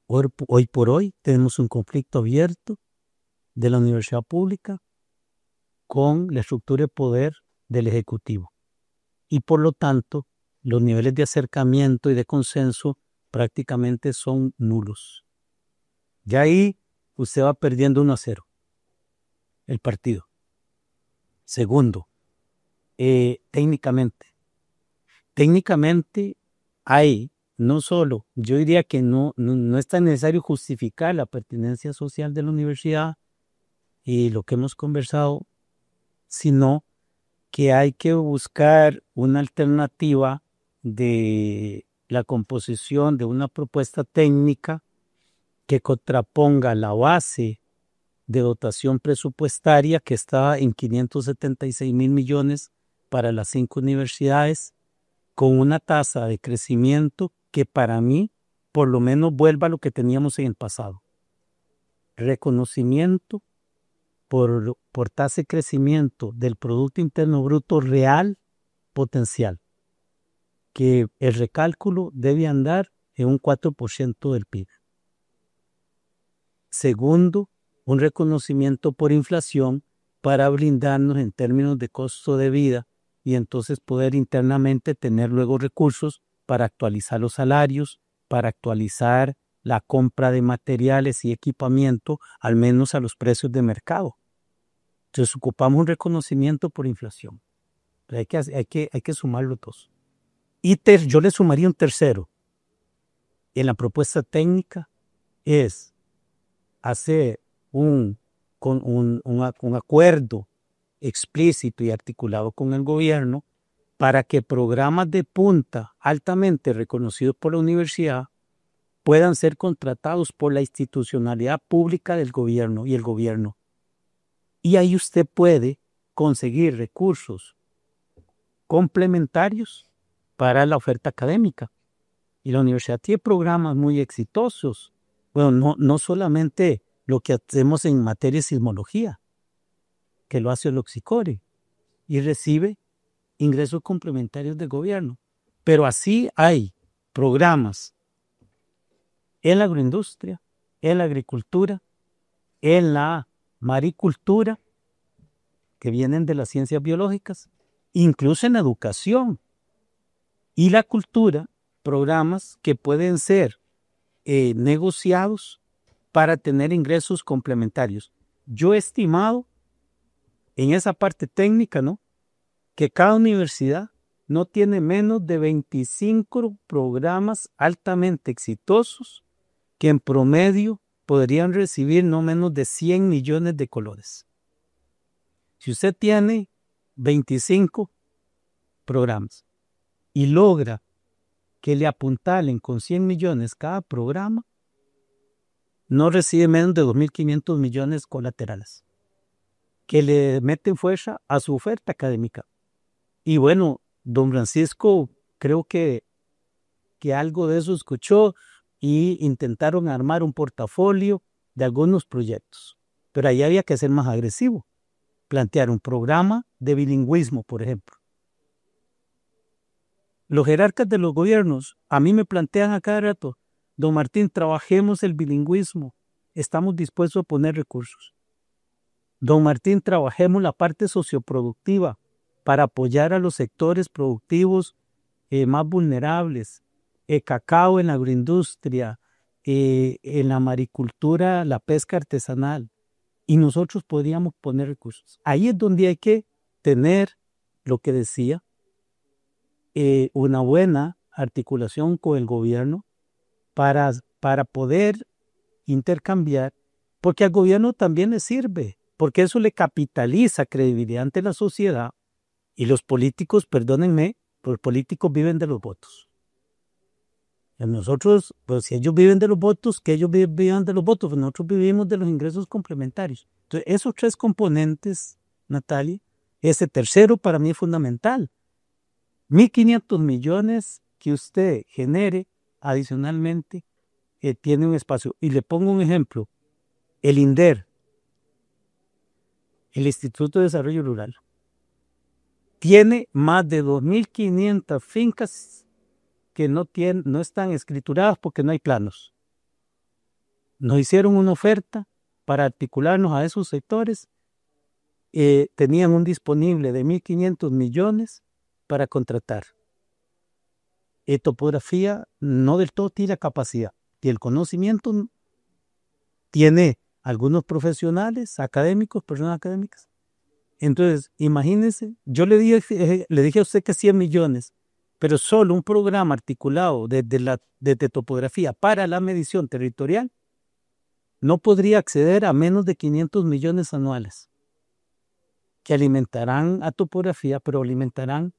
Hoy por hoy tenemos un conflicto abierto de la universidad pública con la estructura de poder del Ejecutivo. Y por lo tanto, los niveles de acercamiento y de consenso prácticamente son nulos. Ya ahí usted va perdiendo 1-0 el partido. Segundo, técnicamente hay no solo, yo diría que no es tan necesario justificar la pertinencia social de la universidad y lo que hemos conversado, sino que hay que buscar una alternativa de la composición de una propuesta técnica que contraponga la base de dotación presupuestaria que está en 576,000 millones para las 5 universidades, con una tasa de crecimiento que para mí por lo menos vuelva a lo que teníamos en el pasado. Reconocimiento por tasa de crecimiento del Producto Interno Bruto real potencial, que el recálculo debe andar en un 4% del PIB. Segundo, un reconocimiento por inflación para blindarnos en términos de costo de vida y entonces poder internamente tener luego recursos para actualizar los salarios, para actualizar la compra de materiales y equipamiento, al menos a los precios de mercado. Entonces ocupamos un reconocimiento por inflación. Pero hay que sumar los dos. Y yo le sumaría un tercero. En la propuesta técnica es hacer un acuerdo explícito y articulado con el gobierno para que programas de punta altamente reconocidos por la universidad puedan ser contratados por la institucionalidad pública del gobierno y el gobierno. Y ahí usted puede conseguir recursos complementarios para la oferta académica. Y la universidad tiene programas muy exitosos. Bueno, no solamente lo que hacemos en materia de sismología, que lo hace el Oxicore, y recibe ingresos complementarios del gobierno. Pero así hay programas en la agroindustria, en la agricultura, en la maricultura, que vienen de las ciencias biológicas, incluso en la educación y la cultura, programas que pueden ser negociados para tener ingresos complementarios. Yo he estimado en esa parte técnica, ¿no?, que cada universidad no tiene menos de 25 programas altamente exitosos que en promedio podrían recibir no menos de 100 millones de colores. Si usted tiene 25 programas y logra que le apuntalen con 100 millones cada programa, no recibe menos de 2.500 millones colaterales, que le meten fuerza a su oferta académica. Y bueno, don Francisco creo que algo de eso escuchó y intentaron armar un portafolio de algunos proyectos. Pero ahí había que ser más agresivo, plantear un programa de bilingüismo, por ejemplo. Los jerarcas de los gobiernos a mí me plantean a cada rato, don Martín, trabajemos el bilingüismo, estamos dispuestos a poner recursos. Don Martín, trabajemos la parte socioproductiva para apoyar a los sectores productivos más vulnerables, cacao en la agroindustria, en la maricultura, la pesca artesanal, y nosotros podríamos poner recursos. Ahí es donde hay que tener lo que decía, una buena articulación con el gobierno para poder intercambiar, porque al gobierno también le sirve, porque eso le capitaliza credibilidad ante la sociedad, y los políticos, perdónenme, los políticos viven de los votos. Y nosotros, pues si ellos viven de los votos, que ellos vivan de los votos, pues nosotros vivimos de los ingresos complementarios. Entonces, esos tres componentes, Natalia, ese tercero para mí es fundamental. 1.500 millones que usted genere adicionalmente tiene un espacio. Y le pongo un ejemplo. El INDER, el Instituto de Desarrollo Rural, tiene más de 2.500 fincas que no están escrituradas porque no hay planos. Nos hicieron una oferta para articularnos a esos sectores. Tenían un disponible de 1.500 millones para contratar. Topografía no del todo tiene la capacidad y el conocimiento. Tiene algunos profesionales, académicos, personas académicas. Entonces, imagínense, yo le dije a usted que 100 millones, pero solo un programa articulado desde topografía para la medición territorial no podría acceder a menos de 500 millones anuales, que alimentarán a topografía, pero alimentarán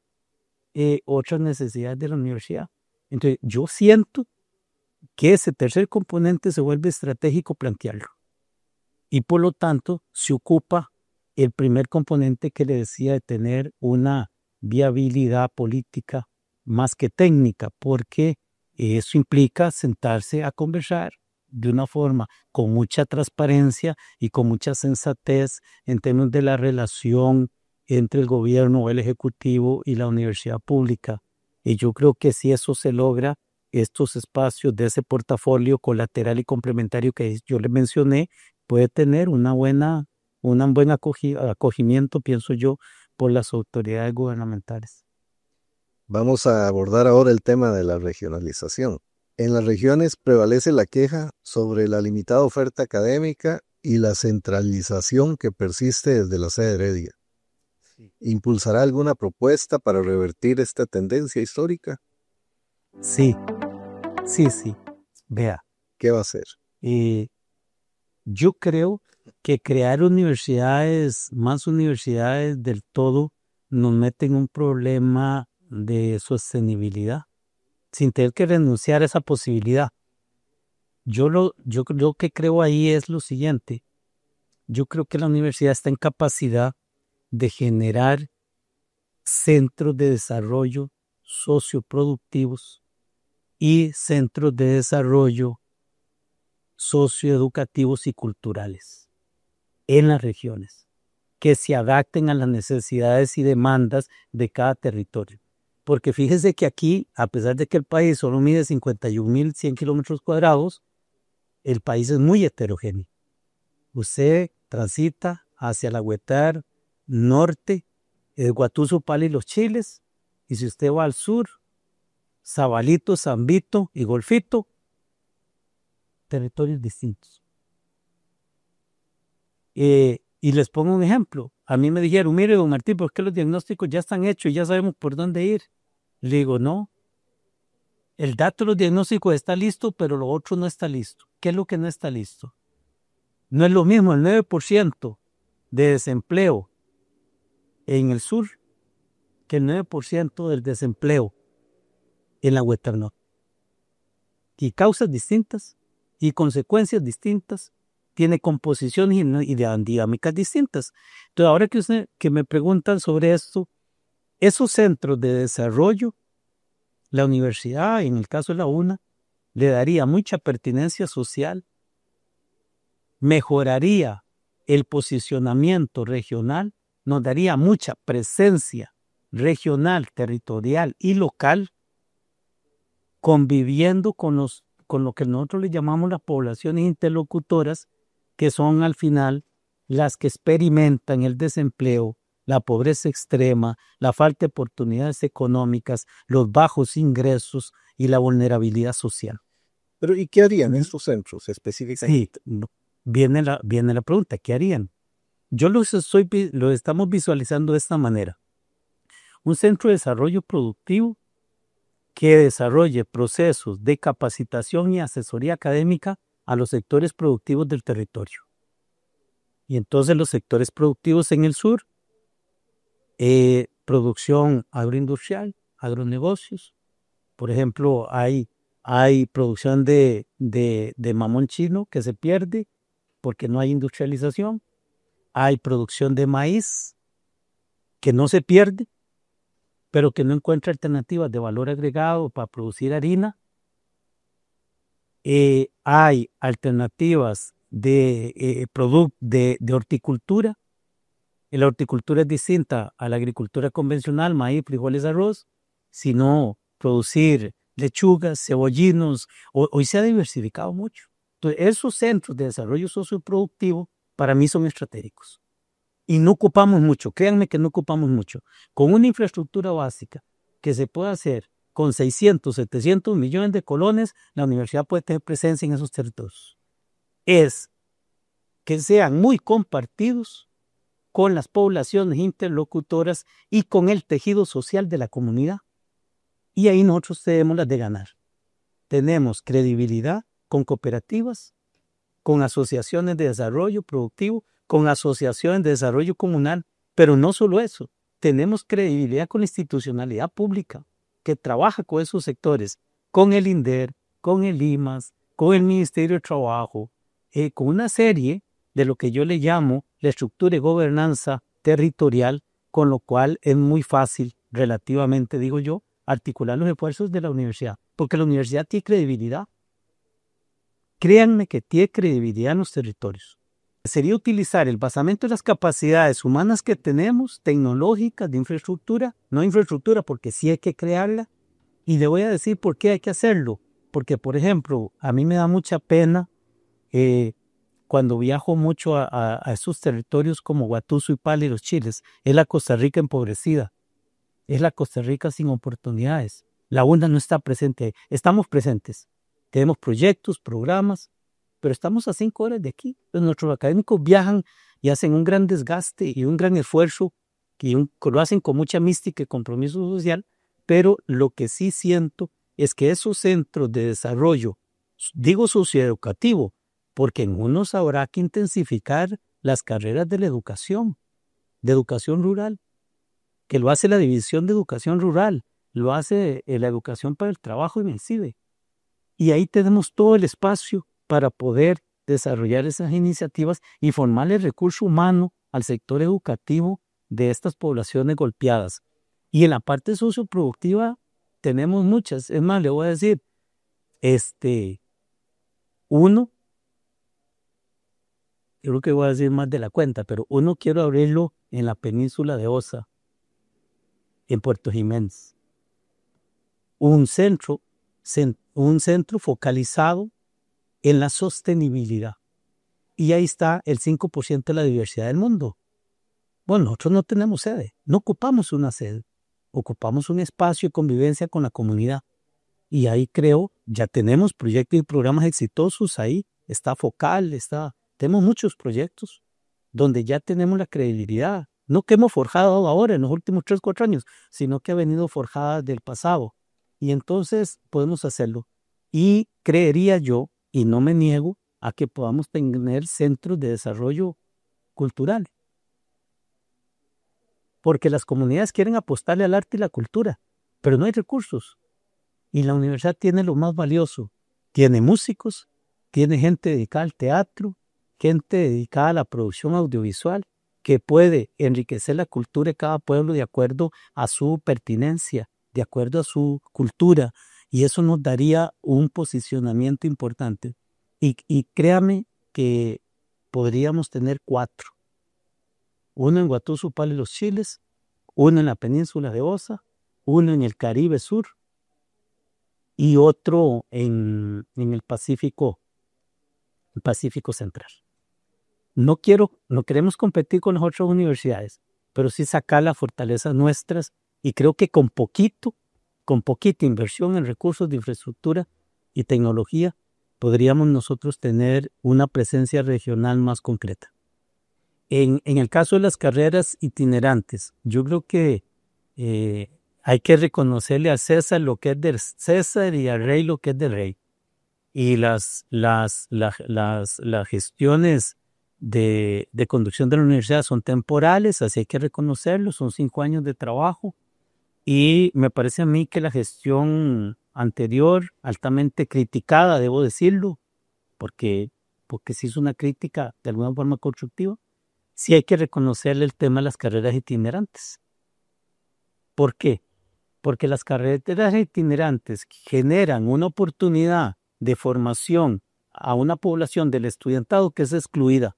otras necesidades de la universidad. Entonces, yo siento que ese tercer componente se vuelve estratégico plantearlo. Y por lo tanto, se ocupa el primer componente que le decía de tener una viabilidad política más que técnica, porque eso implica sentarse a conversar de una forma con mucha transparencia y con mucha sensatez en términos de la relación entre el gobierno o el ejecutivo y la universidad pública. Y yo creo que si eso se logra, estos espacios de ese portafolio colateral y complementario que yo le mencioné, puede tener un buen acogimiento, pienso yo, por las autoridades gubernamentales. Vamos a abordar ahora el tema de la regionalización. En las regiones prevalece la queja sobre la limitada oferta académica y la centralización que persiste desde la sede de Heredia. ¿Impulsará alguna propuesta para revertir esta tendencia histórica? Sí. Vea. ¿Qué va a hacer? Yo creo que crear más universidades del todo, nos mete en un problema de sostenibilidad, sin tener que renunciar a esa posibilidad. Yo lo que creo ahí es lo siguiente. Yo creo que la universidad está en capacidad de generar centros de desarrollo socioproductivos y centros de desarrollo socioeducativos y culturales en las regiones, que se adapten a las necesidades y demandas de cada territorio. Porque fíjese que aquí, a pesar de que el país solo mide 51.100 kilómetros cuadrados, el país es muy heterogéneo. Usted transita hacia la Huetar norte, Guatuzo, Pala y Los Chiles, y si usted va al sur, Zabalito, Zambito y Golfito, territorios distintos. Y les pongo un ejemplo. a mí me dijeron, mire, don Martín, ¿por qué los diagnósticos ya están hechos y ya sabemos por dónde ir? Le digo, no. El dato de los diagnósticos está listo, pero lo otro no está listo. ¿Qué es lo que no está listo? No es lo mismo el 9% de desempleo en el sur que el 9% del desempleo en la Huetar Norte. Y causas distintas y consecuencias distintas, tiene composiciones y dinámicas distintas. Entonces, ahora que me preguntan sobre esto, esos centros de desarrollo, la universidad, en el caso de la UNA, le daría mucha pertinencia social, mejoraría el posicionamiento regional, nos daría mucha presencia regional, territorial y local, conviviendo con lo que nosotros le llamamos las poblaciones interlocutoras, que son al final las que experimentan el desempleo, la pobreza extrema, la falta de oportunidades económicas, los bajos ingresos y la vulnerabilidad social. Pero ¿y qué harían estos centros específicamente? Sí, viene la pregunta, ¿qué harían? Yo lo estamos visualizando de esta manera. Un centro de desarrollo productivo que desarrolle procesos de capacitación y asesoría académica a los sectores productivos del territorio. Y entonces los sectores productivos en el sur, producción agroindustrial, agronegocios. Por ejemplo, hay producción de mamón chino que se pierde porque no hay industrialización. Hay producción de maíz que no se pierde, pero que no encuentra alternativas de valor agregado para producir harina. Hay alternativas de horticultura. La horticultura es distinta a la agricultura convencional, maíz, frijoles, arroz, sino producir lechugas, cebollinos. Hoy se ha diversificado mucho. Entonces, esos centros de desarrollo socioproductivo para mí son estratégicos. Y no ocupamos mucho, créanme que no ocupamos mucho. Con una infraestructura básica que se puede hacer con 600, 700 millones de colones, la universidad puede tener presencia en esos territorios. Es que sean muy compartidos con las poblaciones interlocutoras y con el tejido social de la comunidad. Y ahí nosotros tenemos las de ganar. Tenemos credibilidad con cooperativas, con asociaciones de desarrollo productivo, con asociaciones de desarrollo comunal, pero no solo eso, tenemos credibilidad con la institucionalidad pública que trabaja con esos sectores, con el INDER, con el IMAS, con el Ministerio de Trabajo, con una serie de lo que yo le llamo la estructura de gobernanza territorial, con lo cual es muy fácil, relativamente digo yo, articular los esfuerzos de la universidad, porque la universidad tiene credibilidad. Créanme que tiene credibilidad en los territorios. Sería utilizar el basamento de las capacidades humanas que tenemos, tecnológicas, de infraestructura, no infraestructura porque sí hay que crearla, y le voy a decir por qué hay que hacerlo. Porque, por ejemplo, a mí me da mucha pena cuando viajo mucho a esos territorios como Guatuso y Pala y los Chiles, es la Costa Rica empobrecida, es la Costa Rica sin oportunidades. La UNA no está presente, estamos presentes, tenemos proyectos, programas, pero estamos a 5 horas de aquí. Entonces, nuestros académicos viajan y hacen un gran desgaste y un gran esfuerzo, que lo hacen con mucha mística y compromiso social, pero lo que sí siento es que esos centros de desarrollo, digo socioeducativo, porque en unos habrá que intensificar las carreras de la educación rural, que lo hace la División de Educación Rural, lo hace la Educación para el Trabajo y MENSIDE. Y ahí tenemos todo el espacio para poder desarrollar esas iniciativas y formar el recurso humano al sector educativo de estas poblaciones golpeadas. Y en la parte socioproductiva tenemos muchas. Es más, le voy a decir, yo creo que voy a decir más de la cuenta, pero uno quiero abrirlo en la península de Osa, en Puerto Jiménez. Un centro focalizado en la sostenibilidad. Y ahí está el 5% de la diversidad del mundo. Bueno, nosotros no tenemos sede, no ocupamos una sede, ocupamos un espacio de convivencia con la comunidad. Y ahí creo, ya tenemos proyectos y programas exitosos ahí, está Focal, tenemos muchos proyectos donde ya tenemos la credibilidad no que hemos forjado ahora en los últimos 3, 4 años, sino que ha venido forjada del pasado. Y entonces podemos hacerlo. Y creería yo, y no me niego, a que podamos tener centros de desarrollo cultural. Porque las comunidades quieren apostarle al arte y la cultura, pero no hay recursos. Y la universidad tiene lo más valioso. Tiene músicos, tiene gente dedicada al teatro, gente dedicada a la producción audiovisual, que puede enriquecer la cultura de cada pueblo de acuerdo a su pertinencia, de acuerdo a su cultura. Y eso nos daría un posicionamiento importante. Y créame que podríamos tener 4. Uno en Huatuzu, Palo, Los Chiles, uno en la península de Osa, uno en el Caribe Sur y otro en el Pacífico Central. No queremos competir con las otras universidades, pero sí sacar las fortalezas nuestras, y creo que con poquita inversión en recursos de infraestructura y tecnología, podríamos nosotros tener una presencia regional más concreta. En el caso de las carreras itinerantes, yo creo que hay que reconocerle a César lo que es del César y al rey lo que es del rey. Y las gestiones de conducción de la universidad son temporales, así hay que reconocerlo, son 5 años de trabajo. Y me parece a mí que la gestión anterior, altamente criticada, debo decirlo, porque se hizo una crítica de alguna forma constructiva, sí hay que reconocerle el tema de las carreras itinerantes. ¿Por qué? Porque las carreras itinerantes generan una oportunidad de formación a una población del estudiantado que es excluida.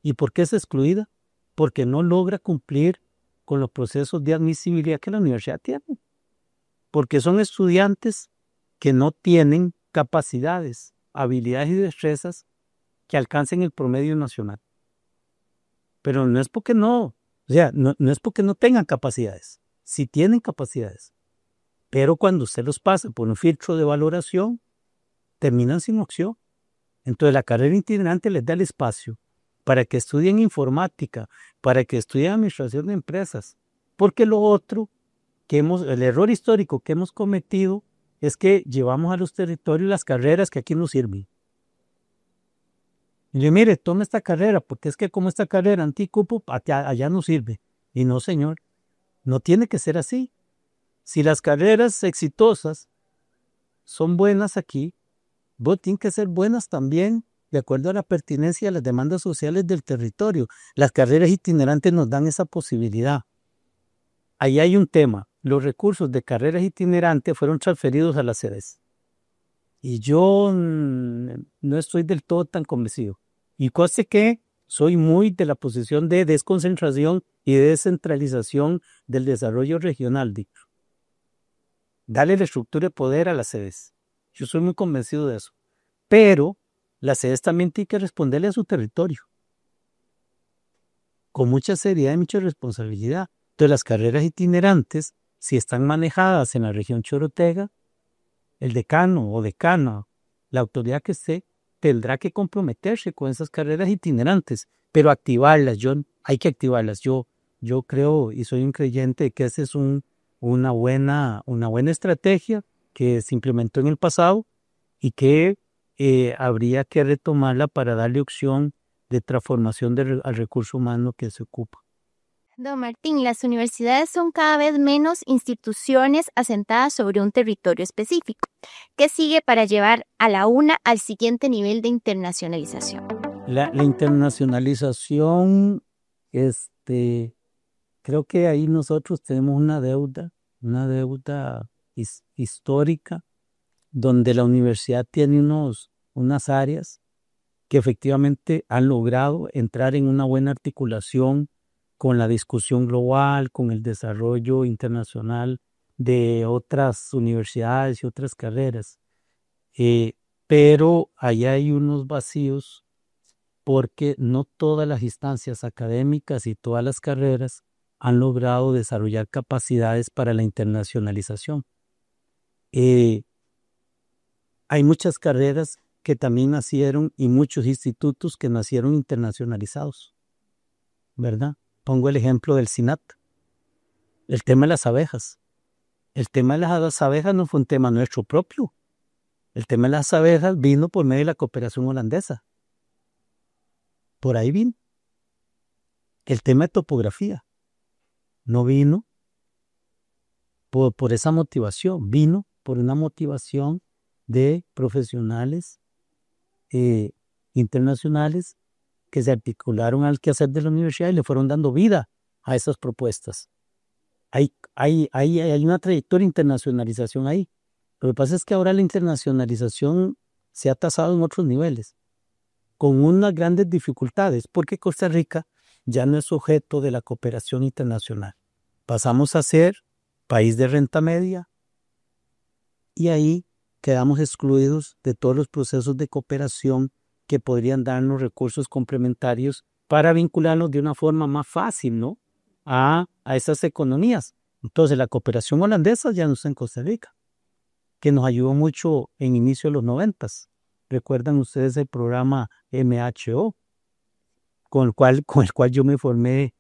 ¿Y por qué es excluida? Porque no logra cumplir con los procesos de admisibilidad que la universidad tiene. Porque son estudiantes que no tienen capacidades, habilidades y destrezas que alcancen el promedio nacional. Pero no es porque no es porque no tengan capacidades. Sí tienen capacidades. Pero cuando usted los pasa por un filtro de valoración, terminan sin opción. Entonces la carrera itinerante les da el espacio para que estudien informática, para que estudien administración de empresas. Porque lo otro, el error histórico que hemos cometido es que llevamos a los territorios las carreras que aquí no sirven. Y yo, mire, tome esta carrera, porque es que como esta carrera anticupo, allá no sirve. Y no, señor, no tiene que ser así. Si las carreras exitosas son buenas aquí, tienen que ser buenas también de acuerdo a la pertinencia a las demandas sociales del territorio. Las carreras itinerantes nos dan esa posibilidad. Ahí hay un tema. Los recursos de carreras itinerantes fueron transferidos a las sedes. Y yo no estoy del todo tan convencido. Y conste que soy muy de la posición de desconcentración y de descentralización del desarrollo regional. Darle la estructura de poder a las sedes. Yo soy muy convencido de eso. Pero las sedes también tienen que responderle a su territorio. Con mucha seriedad y mucha responsabilidad. Entonces las carreras itinerantes, si están manejadas en la región chorotega, el decano o decana, la autoridad que esté, tendrá que comprometerse con esas carreras itinerantes, pero activarlas, hay que activarlas. Yo creo y soy un creyente de que esa es una buena estrategia que se implementó en el pasado y que habría que retomarla para darle opción de transformación al recurso humano que se ocupa. Don Martín, las universidades son cada vez menos instituciones asentadas sobre un territorio específico. ¿Qué sigue para llevar a la UNA al siguiente nivel de internacionalización? La internacionalización, creo que ahí nosotros tenemos una deuda histórica, donde la universidad tiene unas áreas que efectivamente han logrado entrar en una buena articulación con la discusión global, con el desarrollo internacional de otras universidades y otras carreras. Pero ahí hay unos vacíos porque no todas las instancias académicas y todas las carreras han logrado desarrollar capacidades para la internacionalización. Hay muchas carreras que también nacieron y muchos institutos que nacieron internacionalizados. ¿verdad? Pongo el ejemplo del SINAT, el tema de las abejas. El tema de las abejas no fue un tema nuestro propio. El tema de las abejas vino por medio de la cooperación holandesa. Por ahí vino. El tema de topografía no vino por esa motivación, vino por una motivación de profesionales internacionales que se articularon al quehacer de la universidad y le fueron dando vida a esas propuestas. Hay una trayectoria de internacionalización ahí. Lo que pasa es que ahora la internacionalización se ha tasado en otros niveles, con unas grandes dificultades, porque Costa Rica ya no es objeto de la cooperación internacional. Pasamos a ser país de renta media y ahí quedamos excluidos de todos los procesos de cooperación que podrían darnos recursos complementarios para vincularnos de una forma más fácil, ¿no?, a esas economías. Entonces la cooperación holandesa ya no está en Costa Rica, que nos ayudó mucho en inicio de los 90s. ¿Recuerdan ustedes el programa MHO? Con el cual yo me formé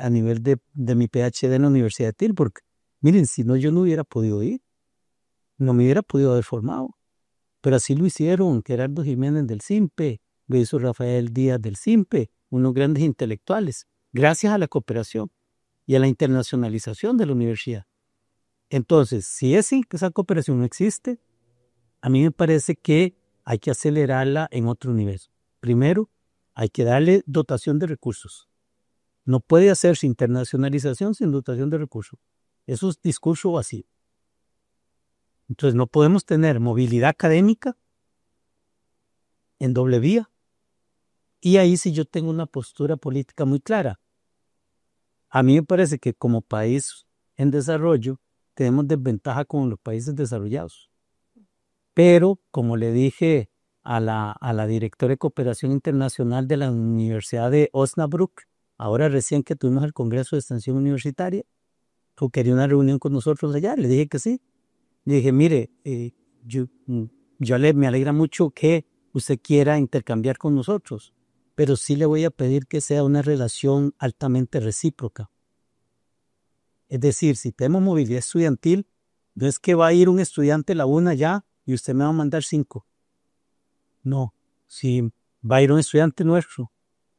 a nivel de mi PhD en la Universidad de Tilburg. Miren, si no, yo no hubiera podido ir, no me hubiera podido haber formado, pero así lo hicieron Gerardo Jiménez del SIMPE, lo hizo Rafael Díaz del SIMPE, unos grandes intelectuales, gracias a la cooperación y a la internacionalización de la universidad. Entonces, si esa cooperación no existe, a mí me parece que hay que acelerarla en otro nivel. Primero, hay que darle dotación de recursos. No puede hacerse internacionalización sin dotación de recursos. Eso es discurso vacío. Entonces no podemos tener movilidad académica en doble vía. Y ahí sí yo tengo una postura política muy clara. A mí me parece que como país en desarrollo tenemos desventaja con los países desarrollados. Pero, como le dije a la directora de Cooperación Internacional de la Universidad de Osnabrück, ahora recién que tuvimos el Congreso de Extensión Universitaria, o quería una reunión con nosotros allá, le dije que sí. Le dije, mire, me alegra mucho que usted quiera intercambiar con nosotros, pero sí le voy a pedir que sea una relación altamente recíproca. Es decir, si tenemos movilidad estudiantil, no es que va a ir un estudiante a la UNA ya y usted me va a mandar 5. No, si va a ir un estudiante nuestro,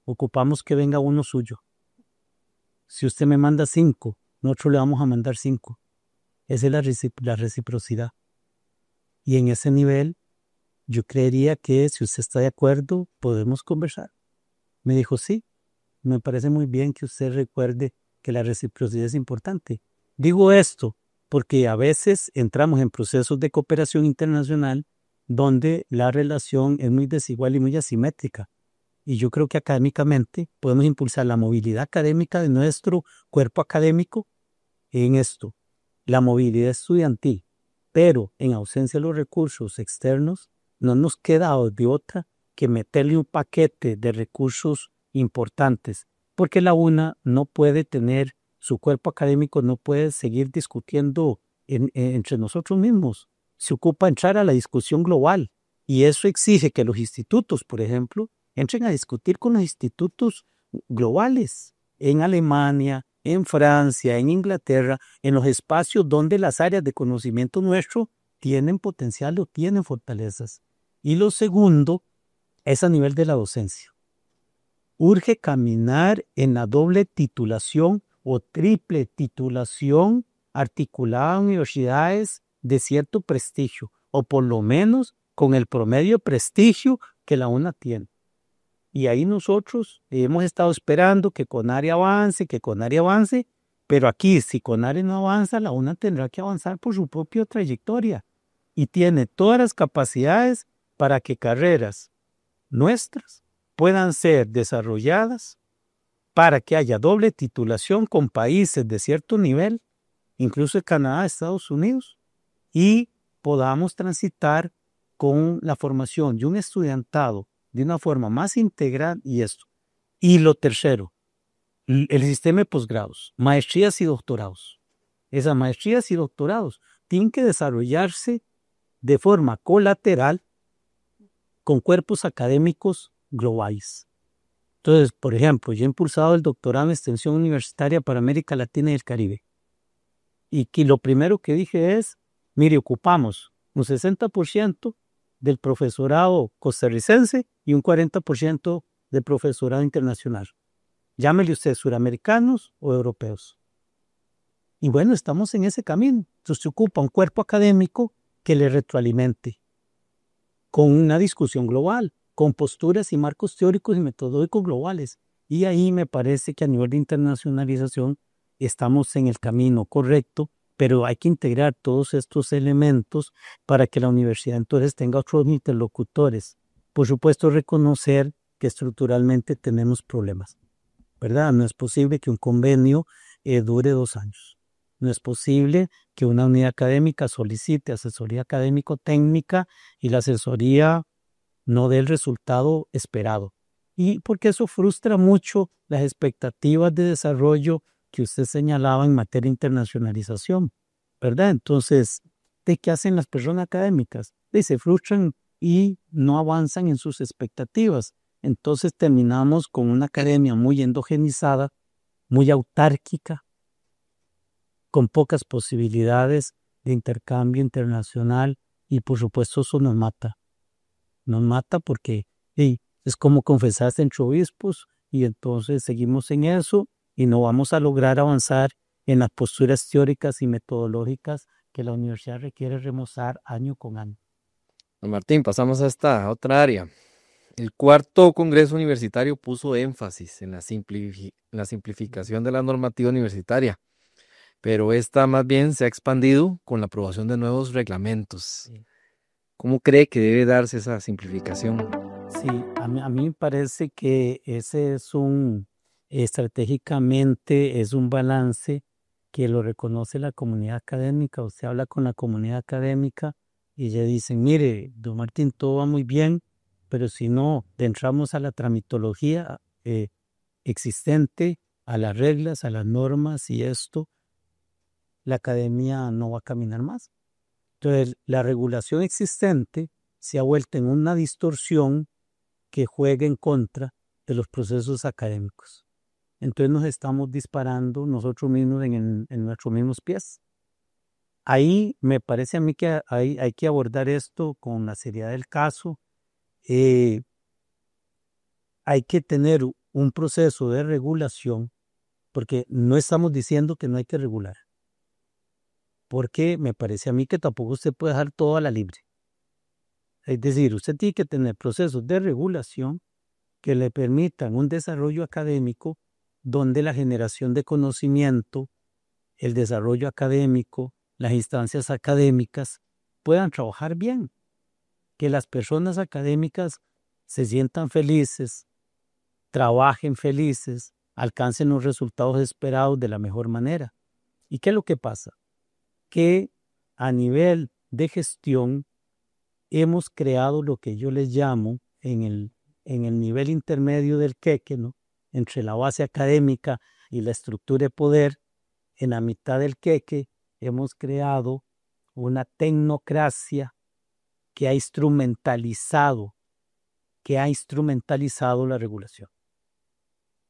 ocupamos que venga uno suyo. Si usted me manda 5, nosotros le vamos a mandar 5. Esa es la reciprocidad. Y en ese nivel, yo creería que si usted está de acuerdo, podemos conversar. Me dijo, sí, me parece muy bien que usted recuerde que la reciprocidad es importante. Digo esto porque a veces entramos en procesos de cooperación internacional donde la relación es muy desigual y muy asimétrica. Y yo creo que académicamente podemos impulsar la movilidad académica de nuestro cuerpo académico en esto, la movilidad estudiantil, pero en ausencia de los recursos externos, no nos queda de otra que meterle un paquete de recursos importantes, porque la UNA no puede tener, su cuerpo académico no puede seguir discutiendo entre nosotros mismos. Se ocupa entrar a la discusión global y eso exige que los institutos, por ejemplo, entren a discutir con los institutos globales en Alemania, en Francia, en Inglaterra, en los espacios donde las áreas de conocimiento nuestro tienen potencial o tienen fortalezas. Y lo segundo es a nivel de la docencia. Urge caminar en la doble titulación o triple titulación articulada a universidades de cierto prestigio, o por lo menos con el promedio de prestigio que la UNA tiene. Y ahí nosotros hemos estado esperando que CONARE avance, pero aquí si CONARE no avanza, la UNA tendrá que avanzar por su propia trayectoria y tiene todas las capacidades para que carreras nuestras puedan ser desarrolladas para que haya doble titulación con países de cierto nivel, incluso de Canadá, Estados Unidos, y podamos transitar con la formación de un estudiantado de una forma más integral y esto. Y lo tercero, el sistema de posgrados, maestrías y doctorados. Esas maestrías y doctorados tienen que desarrollarse de forma colateral con cuerpos académicos globales. Entonces, por ejemplo, yo he impulsado el doctorado en extensión universitaria para América Latina y el Caribe. Y que lo primero que dije es, mire, ocupamos un 60% del profesorado costarricense y un 40% del profesorado internacional. Llámele usted suramericanos o europeos. Y bueno, estamos en ese camino. Entonces se ocupa un cuerpo académico que le retroalimente con una discusión global, con posturas y marcos teóricos y metodológicos globales. Y ahí me parece que a nivel de internacionalización estamos en el camino correcto, pero hay que integrar todos estos elementos para que la universidad entonces tenga otros interlocutores. Por supuesto, reconocer que estructuralmente tenemos problemas, ¿verdad? No es posible que un convenio dure 2 años. No es posible que una unidad académica solicite asesoría académico-técnica y la asesoría no dé el resultado esperado. Y porque eso frustra mucho las expectativas de desarrollo que usted señalaba en materia de internacionalización, ¿verdad? Entonces, ¿de qué hacen las personas académicas? Se frustran y no avanzan en sus expectativas. Entonces terminamos con una academia muy endogenizada, muy autárquica, con pocas posibilidades de intercambio internacional y por supuesto eso nos mata. Nos mata porque es como confesarse entre obispos y entonces seguimos en eso y no vamos a lograr avanzar en las posturas teóricas y metodológicas que la universidad requiere remozar año con año. Don Martín, pasamos a esta otra área. El cuarto Congreso Universitario puso énfasis en la simplificación de la normativa universitaria, pero esta más bien se ha expandido con la aprobación de nuevos reglamentos. Sí. ¿Cómo cree que debe darse esa simplificación? Sí, a mí me parece que ese es estratégicamente es un balance que lo reconoce la comunidad académica. Usted habla con la comunidad académica y ya dicen, mire, don Martín, todo va muy bien, pero si no entramos a la tramitología existente, a las reglas, a las normas y esto, la academia no va a caminar más. Entonces, la regulación existente se ha vuelto en una distorsión que juega en contra de los procesos académicos. Entonces nos estamos disparando nosotros mismos en nuestros mismos pies. Ahí me parece a mí que hay que abordar esto con la seriedad del caso. Hay que tener un proceso de regulación, porque no estamos diciendo que no hay que regular. Porque me parece a mí que tampoco usted puede dejar todo a la libre. Es decir, usted tiene que tener procesos de regulación que le permitan un desarrollo académico donde la generación de conocimiento, el desarrollo académico, las instancias académicas puedan trabajar bien, que las personas académicas se sientan felices, trabajen felices, alcancen los resultados esperados de la mejor manera. ¿Y qué es lo que pasa? Que a nivel de gestión hemos creado lo que yo les llamo en el nivel intermedio del queque, ¿no? Entre la base académica y la estructura de poder, en la mitad del queque hemos creado una tecnocracia que ha instrumentalizado la regulación.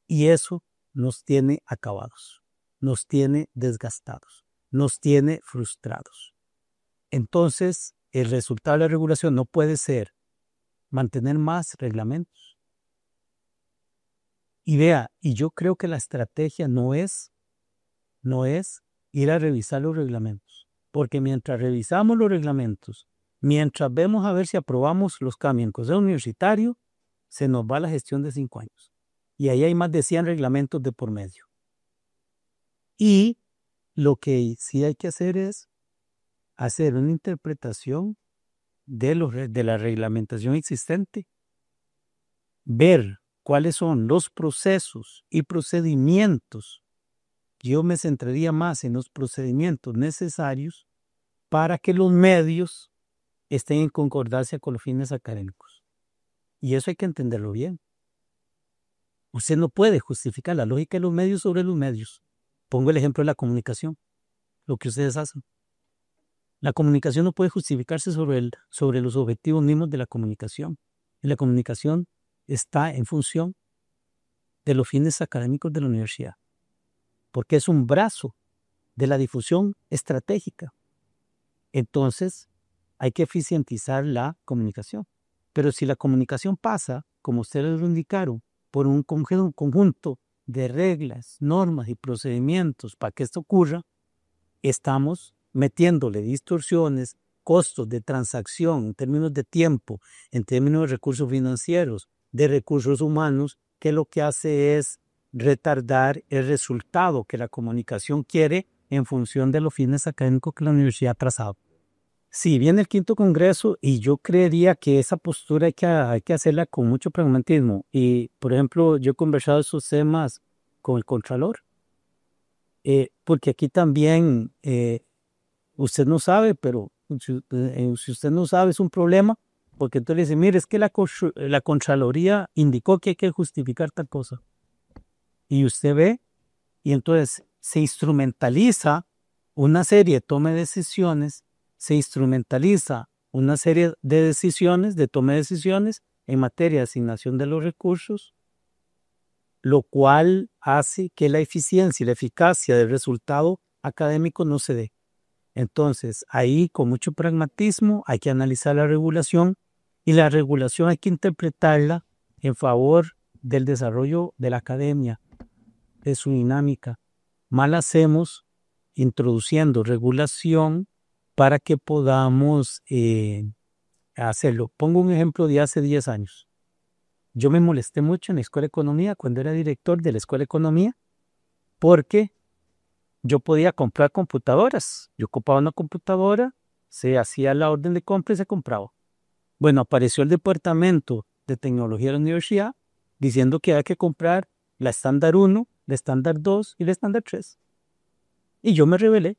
Y eso nos tiene acabados, nos tiene desgastados, nos tiene frustrados. Entonces, el resultado de la regulación no puede ser mantener más reglamentos. Y vea, y yo creo que la estrategia no es ir a revisar los reglamentos, porque mientras revisamos los reglamentos, mientras vemos a ver si aprobamos los cambios en el Consejo Universitario, se nos va la gestión de 5 años. Y ahí hay más de 100 reglamentos de por medio. Y lo que sí hay que hacer es hacer una interpretación de la reglamentación existente, ver cuáles son los procesos y procedimientos. Yo me centraría más en los procedimientos necesarios para que los medios estén en concordancia con los fines académicos. Y eso hay que entenderlo bien. Usted no puede justificar la lógica de los medios sobre los medios. Pongo el ejemplo de la comunicación, lo que ustedes hacen. La comunicación no puede justificarse sobre los objetivos mismos de la comunicación. Y la comunicación está en función de los fines académicos de la universidad, porque es un brazo de la difusión estratégica. Entonces, hay que eficientizar la comunicación. Pero si la comunicación pasa, como ustedes lo indicaron, por un conjunto de reglas, normas y procedimientos para que esto ocurra, estamos metiéndole distorsiones, costos de transacción en términos de tiempo, en términos de recursos financieros, de recursos humanos, que lo que hace es retardar el resultado que la comunicación quiere en función de los fines académicos que la universidad ha trazado. Sí, viene el 5º Congreso y yo creería que esa postura hay que hacerla con mucho pragmatismo. Y, por ejemplo, yo he conversado esos temas con el Contralor, porque aquí también, usted no sabe, pero si usted no sabe es un problema, porque entonces le dice, mire, es que la Contraloría indicó que hay que justificar tal cosa. Y usted ve, y entonces se instrumentaliza una serie de toma de decisiones, se instrumentaliza una serie de decisiones, de toma de decisiones en materia de asignación de los recursos, lo cual hace que la eficiencia y la eficacia del resultado académico no se dé. Entonces, ahí con mucho pragmatismo hay que analizar la regulación y la regulación hay que interpretarla en favor del desarrollo de la academia, de su dinámica. Mal hacemos introduciendo regulación para que podamos hacerlo. Pongo un ejemplo de hace 10 años. Yo me molesté mucho en la Escuela de Economía cuando era director de la Escuela de Economía porque yo podía comprar computadoras. Yo ocupaba una computadora, se hacía la orden de compra y se compraba. Bueno, apareció el departamento de tecnología de la universidad diciendo que había que comprar la estándar 1, la estándar 2 y la estándar 3. Y yo me rebelé.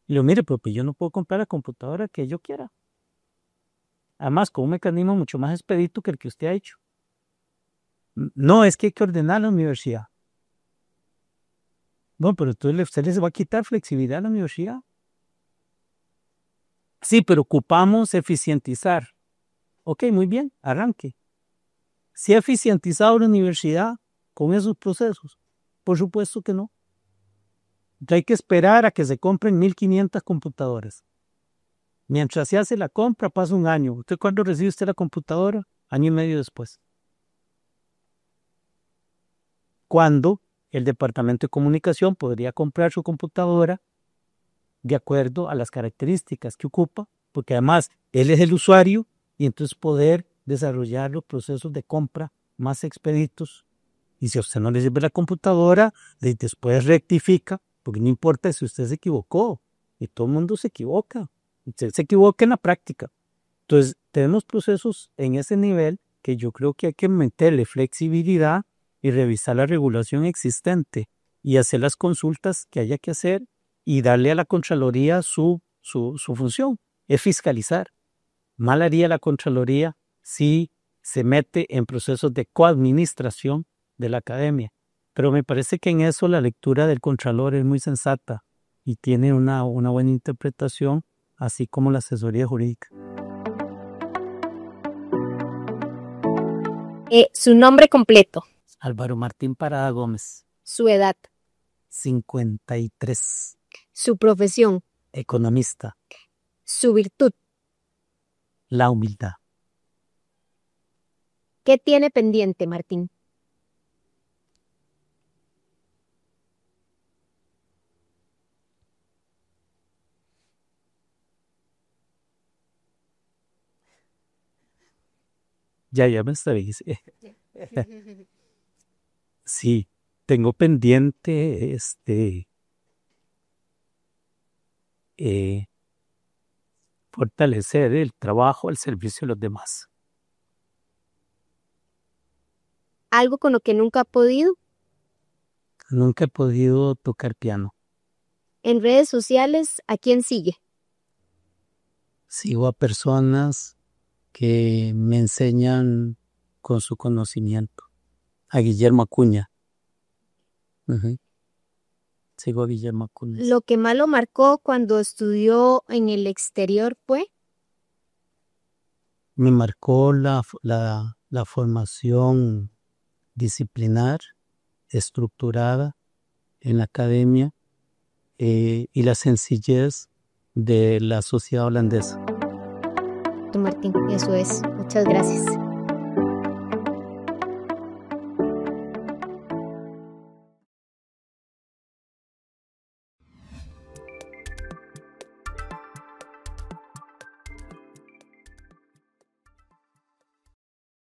Y le digo, mire, pero pues yo no puedo comprar la computadora que yo quiera. Además, con un mecanismo mucho más expedito que el que usted ha hecho. No, es que hay que ordenar la universidad. No, pero entonces usted les va a quitar flexibilidad a la universidad. Sí, pero ocupamos eficientizar. Ok, muy bien, arranque. ¿Se ha eficientizado la universidad con esos procesos? Por supuesto que no. Hay que esperar a que se compren 1.500 computadoras. Mientras se hace la compra, pasa un año. ¿Usted cuándo recibe usted la computadora? Año y medio después. Cuando el Departamento de Comunicación podría comprar su computadora de acuerdo a las características que ocupa, porque además él es el usuario y entonces poder desarrollar los procesos de compra más expeditos. Y si a usted no le sirve la computadora, después rectifica, porque no importa si usted se equivocó, y todo el mundo se equivoca. Usted se equivoca en la práctica. Entonces, tenemos procesos en ese nivel que yo creo que hay que meterle flexibilidad y revisar la regulación existente y hacer las consultas que haya que hacer y darle a la Contraloría su función, es fiscalizar. Mal haría la Contraloría si se mete en procesos de coadministración de la academia. Pero me parece que en eso la lectura del Contralor es muy sensata y tiene una buena interpretación, así como la asesoría jurídica. Su nombre completo. Álvaro Martín Parada Gómez. Su edad. 53. Su profesión. Economista. Su virtud. La humildad. ¿Qué tiene pendiente, Martín? Ya me está bien. Sí, tengo pendiente fortalecer el trabajo al servicio de los demás. ¿Algo con lo que nunca ha podido? Nunca he podido tocar piano. En redes sociales, ¿a quién sigue? Sigo a personas que me enseñan con su conocimiento. A Guillermo Acuña. Sigo a Guillermo Acuña. ¿Lo que más lo marcó cuando estudió en el exterior fue? Me marcó la formación disciplinar, estructurada en la academia y la sencillez de la sociedad holandesa. Martín, eso es. Muchas gracias.